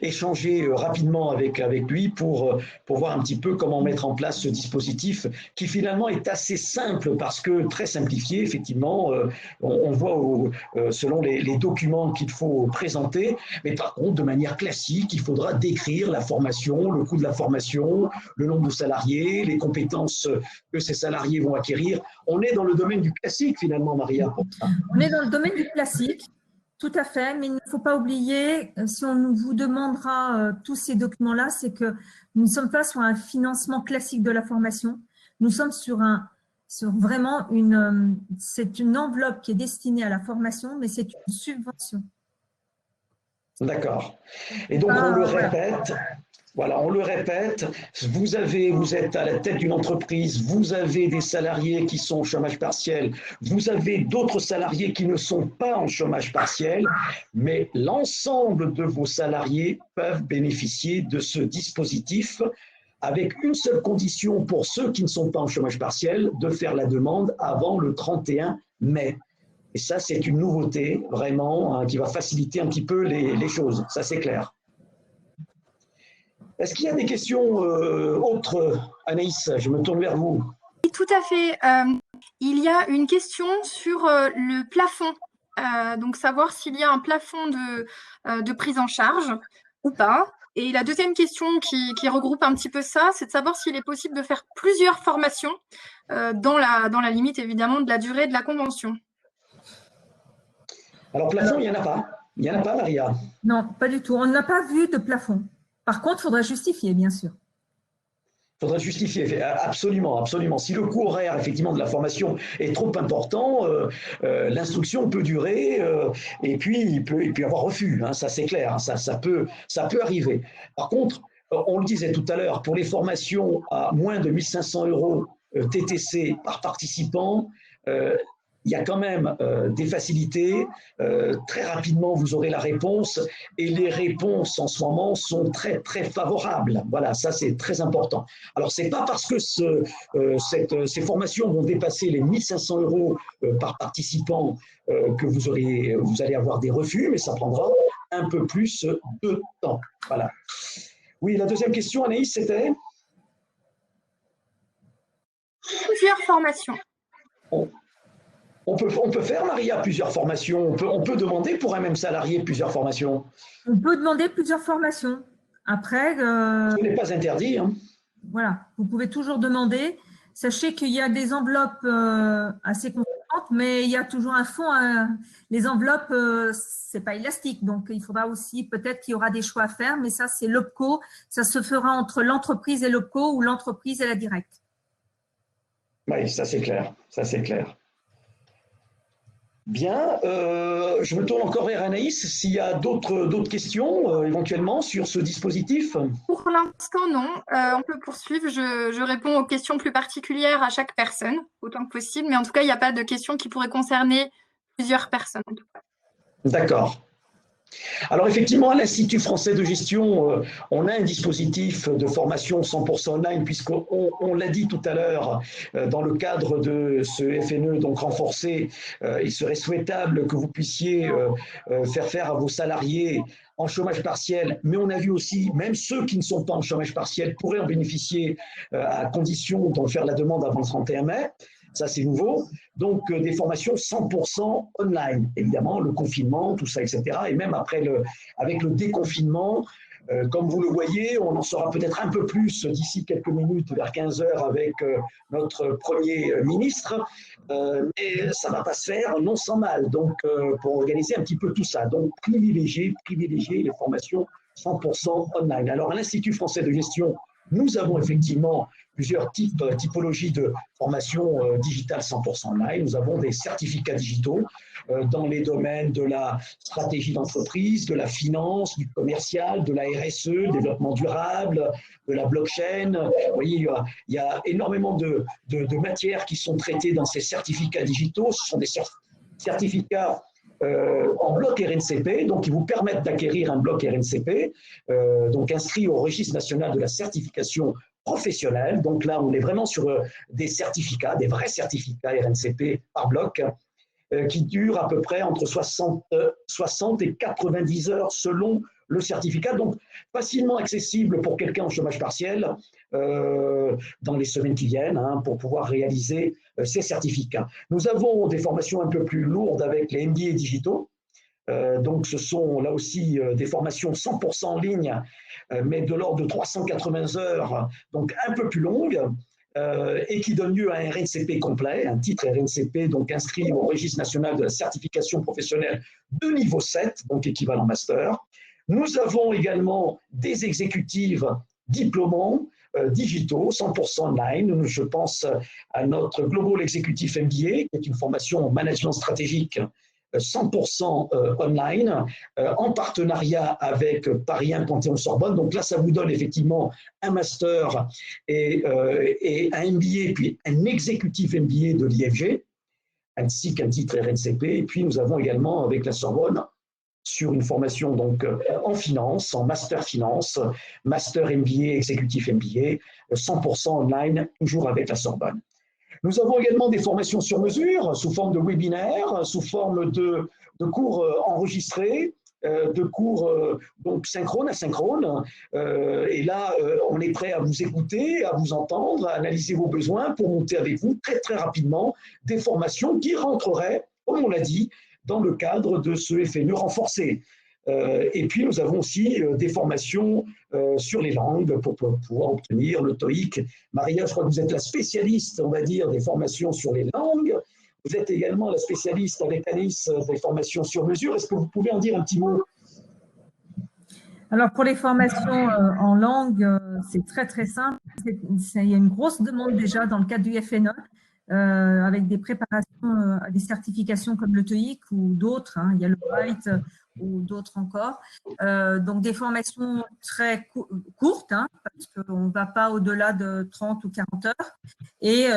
Échangez rapidement avec lui pour voir un petit peu comment mettre en place ce dispositif qui finalement est assez simple parce que très simplifié, effectivement. On voit selon les documents qu'il faut présenter, mais par contre, de manière classique, il faudra décrire la formation, le coût de la formation, le nombre de salariés, les compétences que ces salariés vont acquérir. On est dans le domaine du classique finalement, Maria, pour ça. On est dans le domaine du classique, tout à fait, mais il ne faut pas oublier, si on vous demandera tous ces documents-là, c'est que nous ne sommes pas sur un financement classique de la formation, nous sommes sur vraiment c'est une enveloppe qui est destinée à la formation, mais c'est une subvention. D'accord. Et donc, on le répète. Voilà, on le répète, vous êtes à la tête d'une entreprise, vous avez des salariés qui sont au chômage partiel, vous avez d'autres salariés qui ne sont pas en chômage partiel, mais l'ensemble de vos salariés peuvent bénéficier de ce dispositif avec une seule condition pour ceux qui ne sont pas en chômage partiel, de faire la demande avant le 31 mai. Et ça, c'est une nouveauté, vraiment, hein, qui va faciliter un petit peu les choses. Ça, c'est clair. Est-ce qu'il y a des questions autres, Anaïs? Je me tourne vers vous. Oui, tout à fait. Il y a une question sur le plafond. Donc, savoir s'il y a un plafond de prise en charge ou pas. Et la deuxième question qui regroupe un petit peu ça, c'est de savoir s'il est possible de faire plusieurs formations dans la limite, évidemment, de la durée de la convention. Alors, plafond, il n'y en a pas. Il n'y en a pas, Maria? Non, pas du tout. On n'a pas vu de plafond. Par contre, il faudrait justifier, bien sûr. Il faudrait justifier, absolument, absolument. Si le coût horaire, effectivement, de la formation est trop important, l'instruction peut durer et puis il peut y avoir refus, hein, ça c'est clair, hein, ça peut arriver. Par contre, on le disait tout à l'heure, pour les formations à moins de 1 500 € TTC par participant, il y a quand même des facilités. Très rapidement, vous aurez la réponse et les réponses en ce moment sont très, très favorables. Voilà, ça c'est très important. Alors, ce n'est pas parce que ces formations vont dépasser les 1 500 € par participant que vous allez avoir des refus, mais ça prendra un peu plus de temps. Voilà. Oui, la deuxième question, Anaïs, c'était? Plusieurs formations. On peut faire, Maria, plusieurs formations. On peut demander pour un même salarié plusieurs formations. On peut demander plusieurs formations. Après… Ce n'est pas interdit. Hein. Voilà, vous pouvez toujours demander. Sachez qu'il y a des enveloppes assez conséquentes, mais il y a toujours un fond. Les enveloppes, ce n'est pas élastique. Donc, il faudra aussi, peut-être qu'il y aura des choix à faire, mais ça, c'est l'OPCO. Ça se fera entre l'entreprise et l'OPCO ou l'entreprise et la directe. Oui, ça c'est clair. Ça c'est clair. Bien, je me tourne encore vers Anaïs, s'il y a d'autres questions éventuellement sur ce dispositif. Pour l'instant, non. On peut poursuivre. Je réponds aux questions plus particulières à chaque personne, autant que possible. Mais en tout cas, il n'y a pas de questions qui pourraient concerner plusieurs personnes. D'accord. Alors effectivement, à l'Institut français de gestion, on a un dispositif de formation 100% online, puisqu'on l'a dit tout à l'heure, dans le cadre de ce FNE donc renforcé, il serait souhaitable que vous puissiez faire à vos salariés en chômage partiel, mais on a vu aussi, même ceux qui ne sont pas en chômage partiel pourraient en bénéficier à condition d'en faire la demande avant le 31 mai. Ça, c'est nouveau. Donc, des formations 100% online. Évidemment, le confinement, tout ça, etc. Et même avec le déconfinement, comme vous le voyez, on en saura peut-être un peu plus d'ici quelques minutes, vers 15 h, avec notre Premier ministre. Mais ça ne va pas se faire non sans mal. Donc, pour organiser un petit peu tout ça. Donc, privilégier les formations 100% online. Alors, à l'Institut français de gestion, nous avons effectivement plusieurs typologies de formation digitale 100% online. Nous avons des certificats digitaux dans les domaines de la stratégie d'entreprise, de la finance, du commercial, de la RSE, développement durable, de la blockchain. Vous voyez, il y a énormément de matières qui sont traitées dans ces certificats digitaux. Ce sont des certificats en bloc RNCP, donc qui vous permettent d'acquérir un bloc RNCP, donc inscrit au registre national de la certification professionnelle. Donc là, on est vraiment sur des certificats, des vrais certificats RNCP par bloc, qui durent à peu près entre 60 et 90 heures selon le certificat, donc facilement accessible pour quelqu'un en chômage partiel dans les semaines qui viennent, hein, pour pouvoir réaliser ces certificats. Nous avons des formations un peu plus lourdes avec les MBA digitaux. Donc ce sont là aussi des formations 100% en ligne, mais de l'ordre de 380 heures, donc un peu plus longues, et qui donnent lieu à un RNCP complet, un titre RNCP donc inscrit au registre national de la certification professionnelle de niveau 7, donc équivalent master. Nous avons également des exécutives diplômants digitaux, 100% online. Je pense à notre Global Executive MBA, qui est une formation en management stratégique 100% online, en partenariat avec Paris 1 Panthéon-Sorbonne. Donc là, ça vous donne effectivement un master et un MBA, puis un exécutif MBA de l'IFG, ainsi qu'un titre RNCP. Et puis nous avons également avec la Sorbonne, sur une formation donc en finance, en master finance, master MBA, exécutif MBA, 100% online, toujours avec la Sorbonne. Nous avons également des formations sur mesure, sous forme de webinaires, sous forme de cours enregistrés, de cours donc synchrone, asynchrone. Et là, on est prêt à vous écouter, à vous entendre, à analyser vos besoins pour monter avec vous très très rapidement des formations qui rentreraient, comme on l'a dit, dans le cadre de ce FNE renforcé. Et puis, nous avons aussi des formations sur les langues pour pouvoir obtenir le TOEIC. Maria, je crois que vous êtes la spécialiste, on va dire, des formations sur les langues. Vous êtes également la spécialiste avec Anaïs des formations sur mesure. Est-ce que vous pouvez en dire un petit mot? Alors, pour les formations en langue, c'est très, très simple. Il y a une grosse demande déjà dans le cadre du FNE, avec des préparations à des certifications comme le TOEIC ou d'autres. Il y a le Bright ou d'autres encore. Donc, des formations très courtes, parce qu'on ne va pas au-delà de 30 ou 40 heures. Et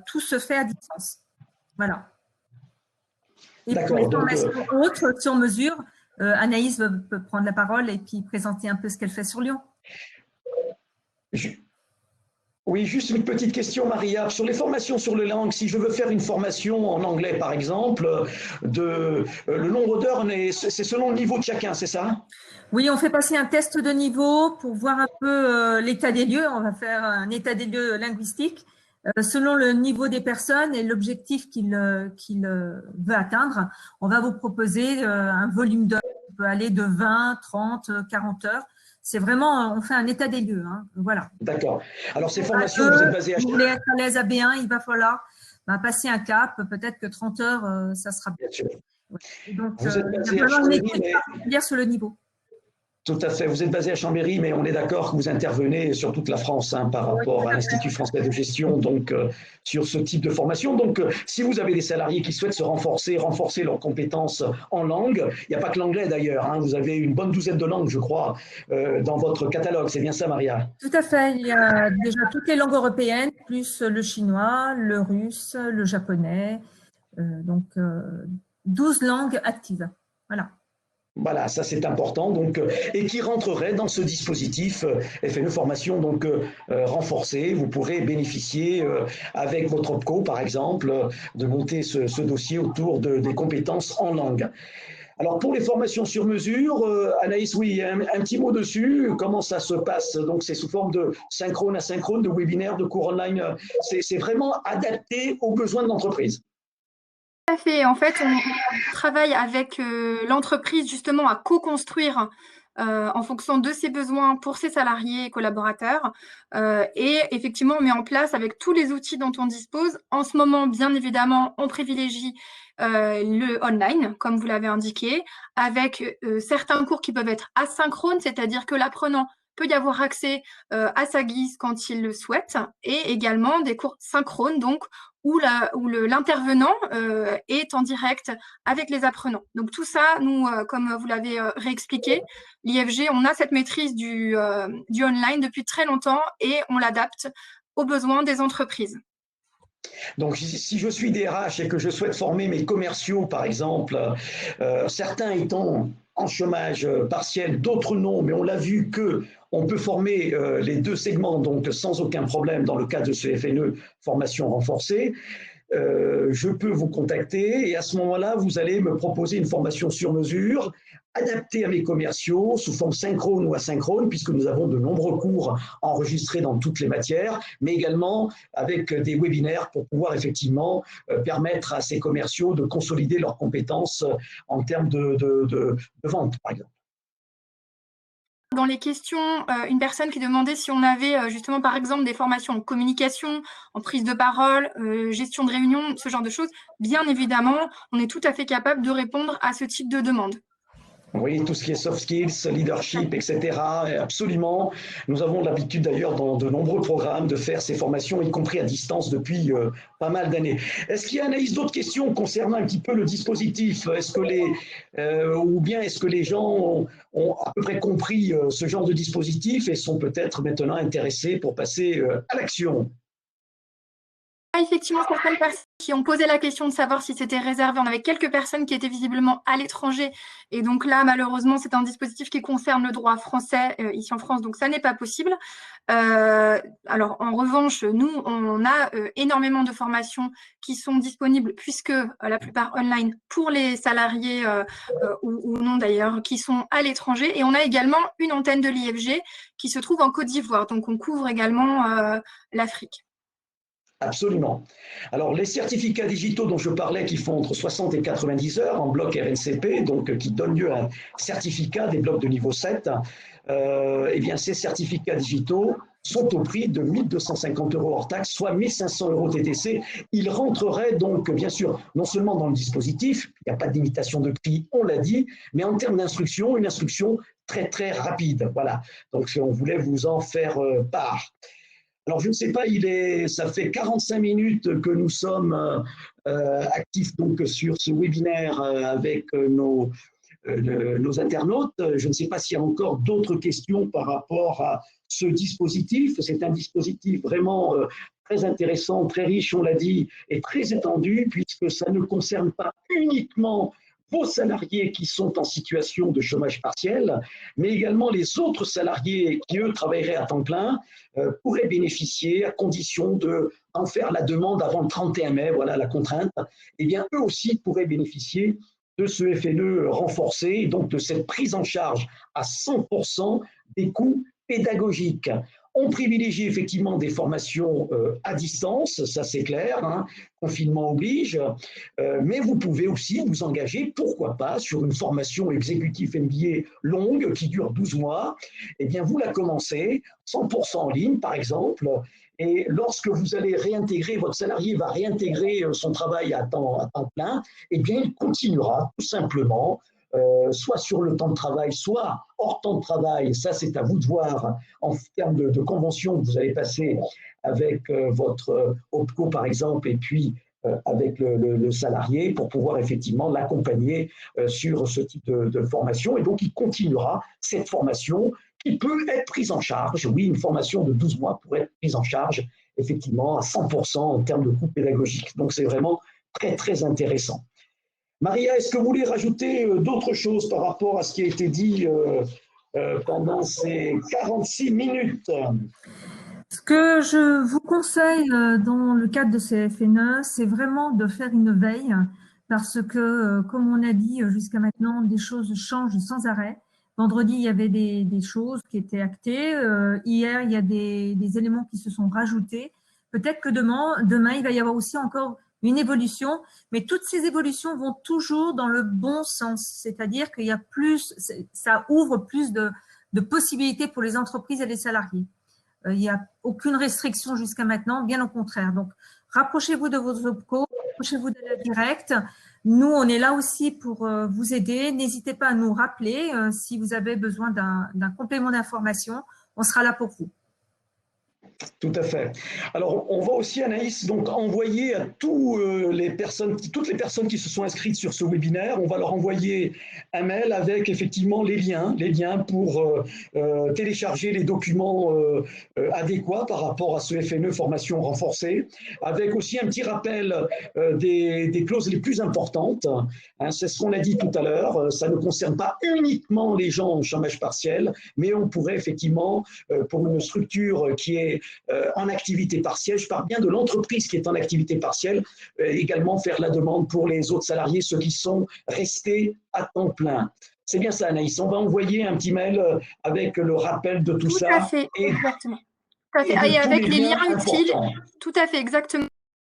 tout se fait à distance. Voilà. Et pour les formations autres, sur mesure, Anaïs peut prendre la parole et puis présenter un peu ce qu'elle fait sur Lyon. Oui, juste une petite question, Maria. Sur les formations sur les langues, si je veux faire une formation en anglais, par exemple, le nombre d'heures, c'est selon le niveau de chacun, c'est ça? Oui, on fait passer un test de niveau pour voir un peu l'état des lieux. On va faire un état des lieux linguistique selon le niveau des personnes et l'objectif qu'il veut atteindre. On va vous proposer un volume d'heures qui peut aller de 20, 30, 40 heures. C'est vraiment, on fait un état des lieux. Voilà. D'accord. Alors, ces formations, vous êtes basées à… Vous voulez être à l'aise à B1, il va falloir passer un cap. Peut-être que 30 heures, ça sera bien. Bien sûr. Donc, vous êtes basé il y a à vraiment une étude particulière sur le niveau. Tout à fait. Vous êtes basé à Chambéry, mais on est d'accord que vous intervenez sur toute la France par rapport à l'Institut français de gestion, donc sur ce type de formation. Donc, si vous avez des salariés qui souhaitent se renforcer leurs compétences en langue, il n'y a pas que l'anglais d'ailleurs. Vous avez une bonne douzaine de langues, je crois, dans votre catalogue. C'est bien ça, Maria? Tout à fait. Il y a déjà toutes les langues européennes, plus le chinois, le russe, le japonais. Donc, 12 langues actives. Voilà. Voilà, ça c'est important, donc, et qui rentrerait dans ce dispositif FNE formation donc renforcée. Vous pourrez bénéficier avec votre OPCO par exemple de monter ce dossier autour des compétences en langue. Alors pour les formations sur mesure, Anaïs, oui, un petit mot dessus. Comment ça se passe? Donc c'est sous forme de synchrone, asynchrone, de webinaire, de cours online. C'est vraiment adapté aux besoins de l'entreprise. Tout à fait. En fait, on travaille avec l'entreprise justement à co-construire en fonction de ses besoins pour ses salariés et collaborateurs. Et effectivement, on met en place avec tous les outils dont on dispose. En ce moment, bien évidemment, on privilégie le online, comme vous l'avez indiqué, avec certains cours qui peuvent être asynchrones, c'est-à-dire que l'apprenant peut y avoir accès à sa guise quand il le souhaite, et également des cours synchrones, donc où l'intervenant est en direct avec les apprenants. Donc tout ça, nous, comme vous l'avez réexpliqué, l'IFG, on a cette maîtrise du online depuis très longtemps et on l'adapte aux besoins des entreprises. Donc, si je suis DRH et que je souhaite former mes commerciaux, par exemple, certains étant en chômage partiel, d'autres non, mais on l'a vu qu'on peut former les deux segments donc sans aucun problème dans le cadre de ce FNE formation renforcée. Je peux vous contacter et à ce moment-là, vous allez me proposer une formation sur mesure adaptée à mes commerciaux sous forme synchrone ou asynchrone, puisque nous avons de nombreux cours enregistrés dans toutes les matières, mais également avec des webinaires pour pouvoir effectivement permettre à ces commerciaux de consolider leurs compétences en termes de vente, par exemple. Dans les questions, une personne qui demandait si on avait justement par exemple des formations en communication, en prise de parole, gestion de réunion, ce genre de choses. Bien évidemment, on est tout à fait capable de répondre à ce type de demande. Oui, tout ce qui est soft skills, leadership, etc. Absolument. Nous avons l'habitude d'ailleurs dans de nombreux programmes de faire ces formations, y compris à distance depuis pas mal d'années. Est-ce qu'il y a, Anaïs, d'autres questions concernant un petit peu le dispositif? Est-ce que les gens ont à peu près compris ce genre de dispositif et sont peut-être maintenant intéressés pour passer à l'action? effectivement certaines personnes qui ont posé la question de savoir si c'était réservé. On avait quelques personnes qui étaient visiblement à l'étranger. Et donc là, malheureusement, c'est un dispositif qui concerne le droit français ici en France. Donc, ça n'est pas possible. Alors, en revanche, nous, on a énormément de formations qui sont disponibles, puisque la plupart online, pour les salariés ou non d'ailleurs, qui sont à l'étranger. Et on a également une antenne de l'IFG qui se trouve en Côte d'Ivoire. Donc, on couvre également l'Afrique. Absolument. Alors, les certificats digitaux dont je parlais, qui font entre 60 et 90 heures en bloc RNCP, donc qui donnent lieu à un certificat des blocs de niveau 7, eh bien, ces certificats digitaux sont au prix de 1 250 € hors taxe, soit 1 500 € TTC. Ils rentreraient donc, bien sûr, non seulement dans le dispositif, il n'y a pas de limitation de prix, on l'a dit, mais en termes d'instruction, une instruction très, très rapide. Voilà. Donc, on voulait vous en faire part. Alors, je ne sais pas, ça fait 45 minutes que nous sommes actifs donc, sur ce webinaire avec nos internautes. Je ne sais pas s'il y a encore d'autres questions par rapport à ce dispositif. C'est un dispositif vraiment très intéressant, très riche, on l'a dit, et très étendu, puisque ça ne concerne pas uniquement vos salariés qui sont en situation de chômage partiel, mais également les autres salariés qui, eux, travailleraient à temps plein, pourraient bénéficier, à condition d'en faire la demande avant le 31 mai, voilà la contrainte, eh bien, eux aussi pourraient bénéficier de ce FNE renforcé, et donc de cette prise en charge à 100% des coûts pédagogiques. On privilégie effectivement des formations à distance, ça c'est clair, hein, confinement oblige, mais vous pouvez aussi vous engager, pourquoi pas, sur une formation exécutive MBA longue qui dure 12 mois. Eh bien, vous la commencez 100% en ligne, par exemple, et lorsque vous allez réintégrer, votre salarié va réintégrer son travail à temps plein, eh bien, il continuera tout simplement soit sur le temps de travail, soit hors temps de travail. Ça, c'est à vous de voir en termes de convention que vous allez passer avec votre OPCO, par exemple, et puis avec le salarié pour pouvoir effectivement l'accompagner sur ce type de formation. Et donc, il continuera cette formation qui peut être prise en charge. Oui, une formation de 12 mois pourrait être prise en charge, effectivement, à 100% en termes de coûts pédagogiques. Donc, c'est vraiment très, très intéressant. Maria, est-ce que vous voulez rajouter d'autres choses par rapport à ce qui a été dit pendant ces 46 minutes? Ce que je vous conseille dans le cadre de ces FNE, c'est vraiment de faire une veille parce que, comme on a dit jusqu'à maintenant, des choses changent sans arrêt. Vendredi, il y avait des choses qui étaient actées. Hier, il y a des éléments qui se sont rajoutés. Peut-être que demain, il va y avoir aussi encore une évolution, mais toutes ces évolutions vont toujours dans le bon sens, c'est-à-dire qu'il y a plus, ça ouvre plus de possibilités pour les entreprises et les salariés. Il n'y a aucune restriction jusqu'à maintenant, bien au contraire. Donc, rapprochez-vous de vos OPCO, rapprochez-vous de la directe. Nous, on est là aussi pour vous aider. N'hésitez pas à nous rappeler si vous avez besoin d'un complément d'information. On sera là pour vous. Tout à fait. Alors, on va aussi, Anaïs, donc envoyer à toutes les personnes qui se sont inscrites sur ce webinaire, on va leur envoyer un mail avec effectivement les liens pour télécharger les documents adéquats par rapport à ce FNE formation renforcée, avec aussi un petit rappel des clauses les plus importantes. Hein, c'est ce qu'on a dit tout à l'heure, ça ne concerne pas uniquement les gens en chômage partiel, mais on pourrait effectivement, pour une structure qui est en activité partielle, je parle bien de l'entreprise qui est en activité partielle, également faire la demande pour les autres salariés, ceux qui sont restés à temps plein. C'est bien ça, Anaïs. On va envoyer un petit mail avec le rappel de tout ça. Tout à fait, exactement. Tout à fait. Et avec les liens utiles, tout à fait, exactement.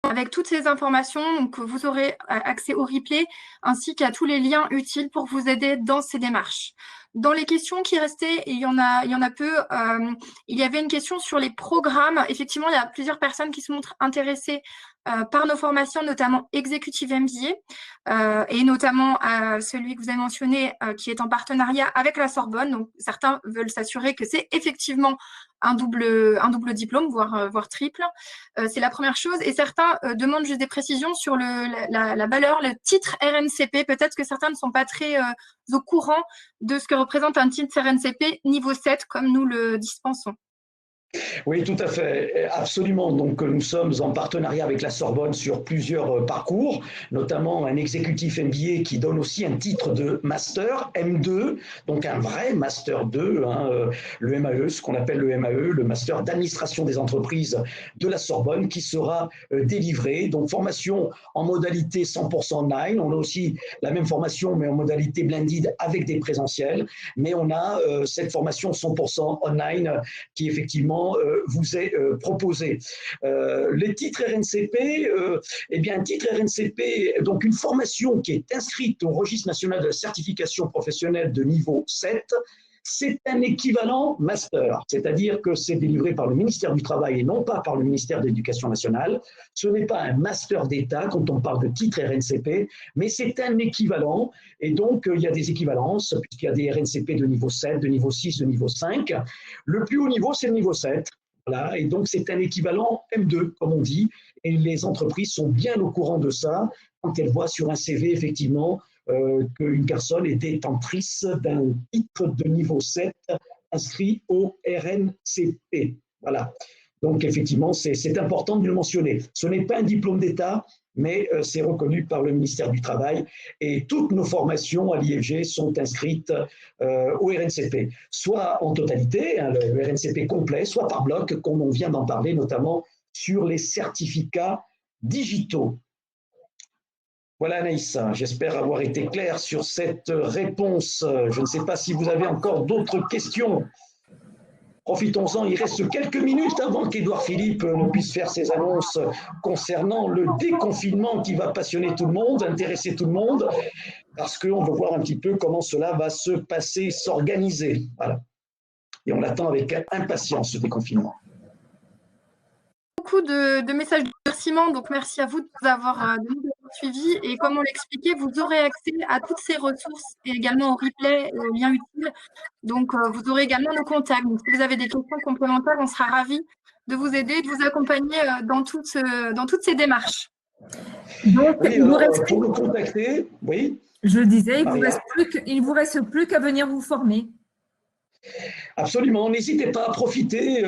Avec toutes ces informations, donc vous aurez accès au replay ainsi qu'à tous les liens utiles pour vous aider dans ces démarches. Dans les questions qui restaient, il y en a peu. Il y avait une question sur les programmes. Effectivement, il y a plusieurs personnes qui se montrent intéressées par nos formations, notamment Executive MBA et notamment celui que vous avez mentionné qui est en partenariat avec la Sorbonne. Donc, certains veulent s'assurer que c'est effectivement un double diplôme, voire triple. C'est la première chose. Et certains demandent juste des précisions sur la valeur, le titre RNCP. Peut-être que certains ne sont pas très au courant de ce que représente un titre RNCP niveau 7 comme nous le dispensons. Oui, tout à fait, absolument. Donc, nous sommes en partenariat avec la Sorbonne sur plusieurs parcours, notamment un exécutif MBA qui donne aussi un titre de master M2, donc un vrai master 2, hein, le MAE, ce qu'on appelle le MAE, le master d'administration des entreprises de la Sorbonne, qui sera délivré. Donc, formation en modalité 100% online. On a aussi la même formation, mais en modalité blended avec des présentiels. Mais on a cette formation 100% online qui effectivement vous est proposé. Les titres RNCP, eh bien, un titre RNCP, donc une formation qui est inscrite au registre national de la certification professionnelle de niveau 7, c'est un équivalent master, c'est-à-dire que c'est délivré par le ministère du Travail et non pas par le ministère de l'Éducation nationale. Ce n'est pas un master d'État quand on parle de titre RNCP, mais c'est un équivalent. Et donc, il y a des équivalences, puisqu'il y a des RNCP de niveau 7, de niveau 6, de niveau 5. Le plus haut niveau, c'est le niveau 7. Voilà, et donc, c'est un équivalent M2, comme on dit, et les entreprises sont bien au courant de ça quand elles voient sur un CV, effectivement, qu'une personne est détentrice d'un titre de niveau 7 inscrit au RNCP. Voilà. Donc, effectivement, c'est important de le mentionner. Ce n'est pas un diplôme d'État, mais c'est reconnu par le ministère du Travail. Et toutes nos formations à l'IFG sont inscrites au RNCP, soit en totalité, hein, le RNCP complet, soit par bloc, comme on vient d'en parler, notamment sur les certificats digitaux. Voilà Anaïs, j'espère avoir été clair sur cette réponse. Je ne sais pas si vous avez encore d'autres questions. Profitons-en, il reste quelques minutes avant qu'Édouard Philippe ne puisse faire ses annonces concernant le déconfinement qui va passionner tout le monde, intéresser tout le monde, parce qu'on veut voir un petit peu comment cela va se passer, s'organiser. Voilà. Et on l'attend avec impatience, ce déconfinement. Beaucoup de messages de remerciements, donc merci à vous de nous avoir suivis. Et comme on l'expliquait, vous aurez accès à toutes ces ressources et également au replay et aux liens utiles. Donc, vous aurez également nos contacts. Donc, si vous avez des questions complémentaires, on sera ravis de vous aider, de vous accompagner dans toutes ces démarches. Donc, oui, alors, pour nous contacter, oui. Je le disais, il ne vous reste plus qu'à venir vous former. Absolument, n'hésitez pas à profiter,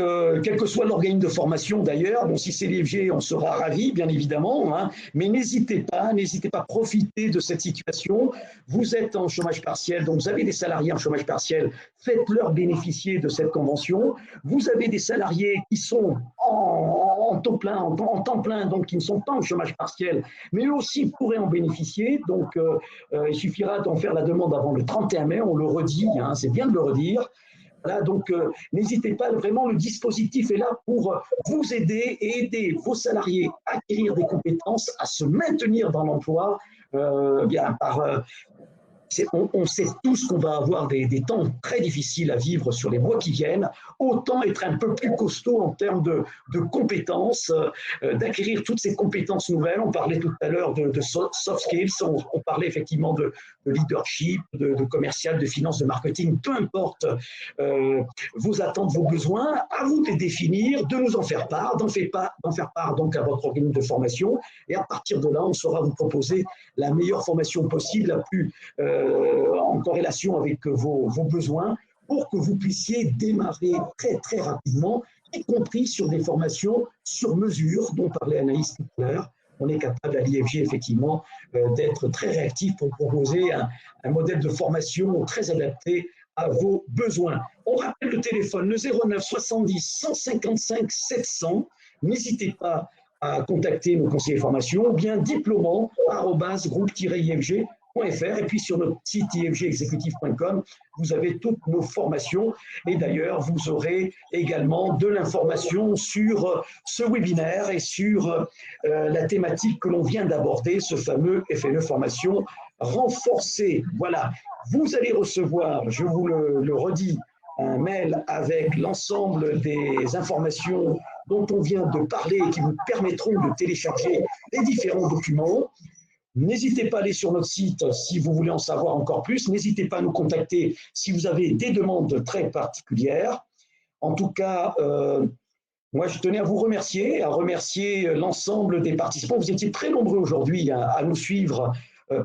quel que soit l'organisme de formation d'ailleurs. Bon, si c'est l'IFG, on sera ravis, bien évidemment, hein, mais n'hésitez pas à profiter de cette situation. Vous êtes en chômage partiel, donc vous avez des salariés en chômage partiel, faites-leur bénéficier de cette convention. Vous avez des salariés qui sont en temps plein, donc qui ne sont pas en chômage partiel, mais eux aussi pourraient en bénéficier. Donc, il suffira d'en faire la demande avant le 31 mai, on le redit, hein, c'est bien de le redire. Voilà, donc, n'hésitez pas, vraiment, le dispositif est là pour vous aider et aider vos salariés à acquérir des compétences, à se maintenir dans l'emploi, bien par on sait tous qu'on va avoir des temps très difficiles à vivre sur les mois qui viennent. Autant être un peu plus costaud en termes de compétences, d'acquérir toutes ces compétences nouvelles. On parlait tout à l'heure de soft skills, on parlait effectivement de leadership, de commercial, de finance, de marketing, peu importe vos attentes, vos besoins, à vous de les définir, de nous en faire part, d'en faire part donc à votre organisme de formation. Et à partir de là, on saura vous proposer la meilleure formation possible, la plus en corrélation avec vos besoins, pour que vous puissiez démarrer très très rapidement, y compris sur des formations sur mesure dont parlait Anaïs tout à l'heure. On est capable à l'IFG effectivement d'être très réactif pour proposer un modèle de formation très adapté à vos besoins. On rappelle le téléphone, le 09 70 155 700. N'hésitez pas à contacter nos conseillers formation ou bien diplômant@groupe-ifg.fr. Et puis sur notre site ifgexecutive.com, vous avez toutes nos formations. Et d'ailleurs, vous aurez également de l'information sur ce webinaire et sur la thématique que l'on vient d'aborder, ce fameux FNE formation renforcée. Voilà, vous allez recevoir, je vous le redis, un mail avec l'ensemble des informations dont on vient de parler et qui vous permettront de télécharger les différents documents. N'hésitez pas à aller sur notre site si vous voulez en savoir encore plus. N'hésitez pas à nous contacter si vous avez des demandes très particulières. En tout cas, moi, je tenais à vous remercier, à remercier l'ensemble des participants. Vous étiez très nombreux aujourd'hui à nous suivre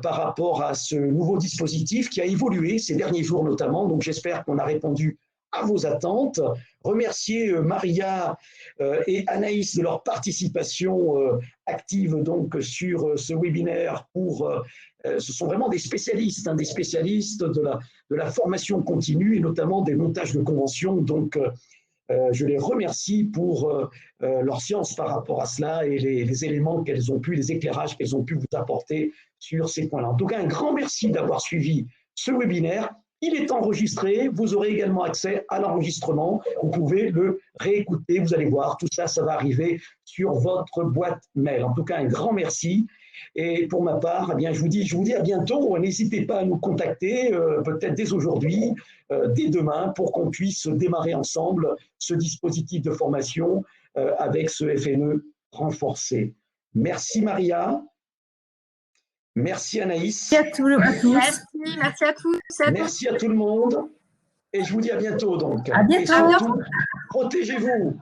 par rapport à ce nouveau dispositif qui a évolué ces derniers jours notamment. Donc, j'espère qu'on a répondu à vos attentes. Remercier Maria et Anaïs de leur participation active donc sur ce webinaire. Ce sont vraiment des spécialistes de la formation continue et notamment des montages de conventions. Donc, je les remercie pour leur science par rapport à cela et les éléments qu'elles ont pu, les éclairages qu'elles ont pu vous apporter sur ces points-là. En tout cas, un grand merci d'avoir suivi ce webinaire. Il est enregistré, vous aurez également accès à l'enregistrement, vous pouvez le réécouter, vous allez voir, tout ça, ça va arriver sur votre boîte mail. En tout cas, un grand merci. Et pour ma part, eh bien, je vous dis à bientôt. N'hésitez pas à nous contacter, peut-être dès aujourd'hui, dès demain, pour qu'on puisse démarrer ensemble ce dispositif de formation avec ce FNE renforcé. Merci Maria. Merci Anaïs. Merci à tous. Merci à tous. Merci à tout le monde. Et je vous dis à bientôt donc. À bientôt. Et surtout, protégez-vous.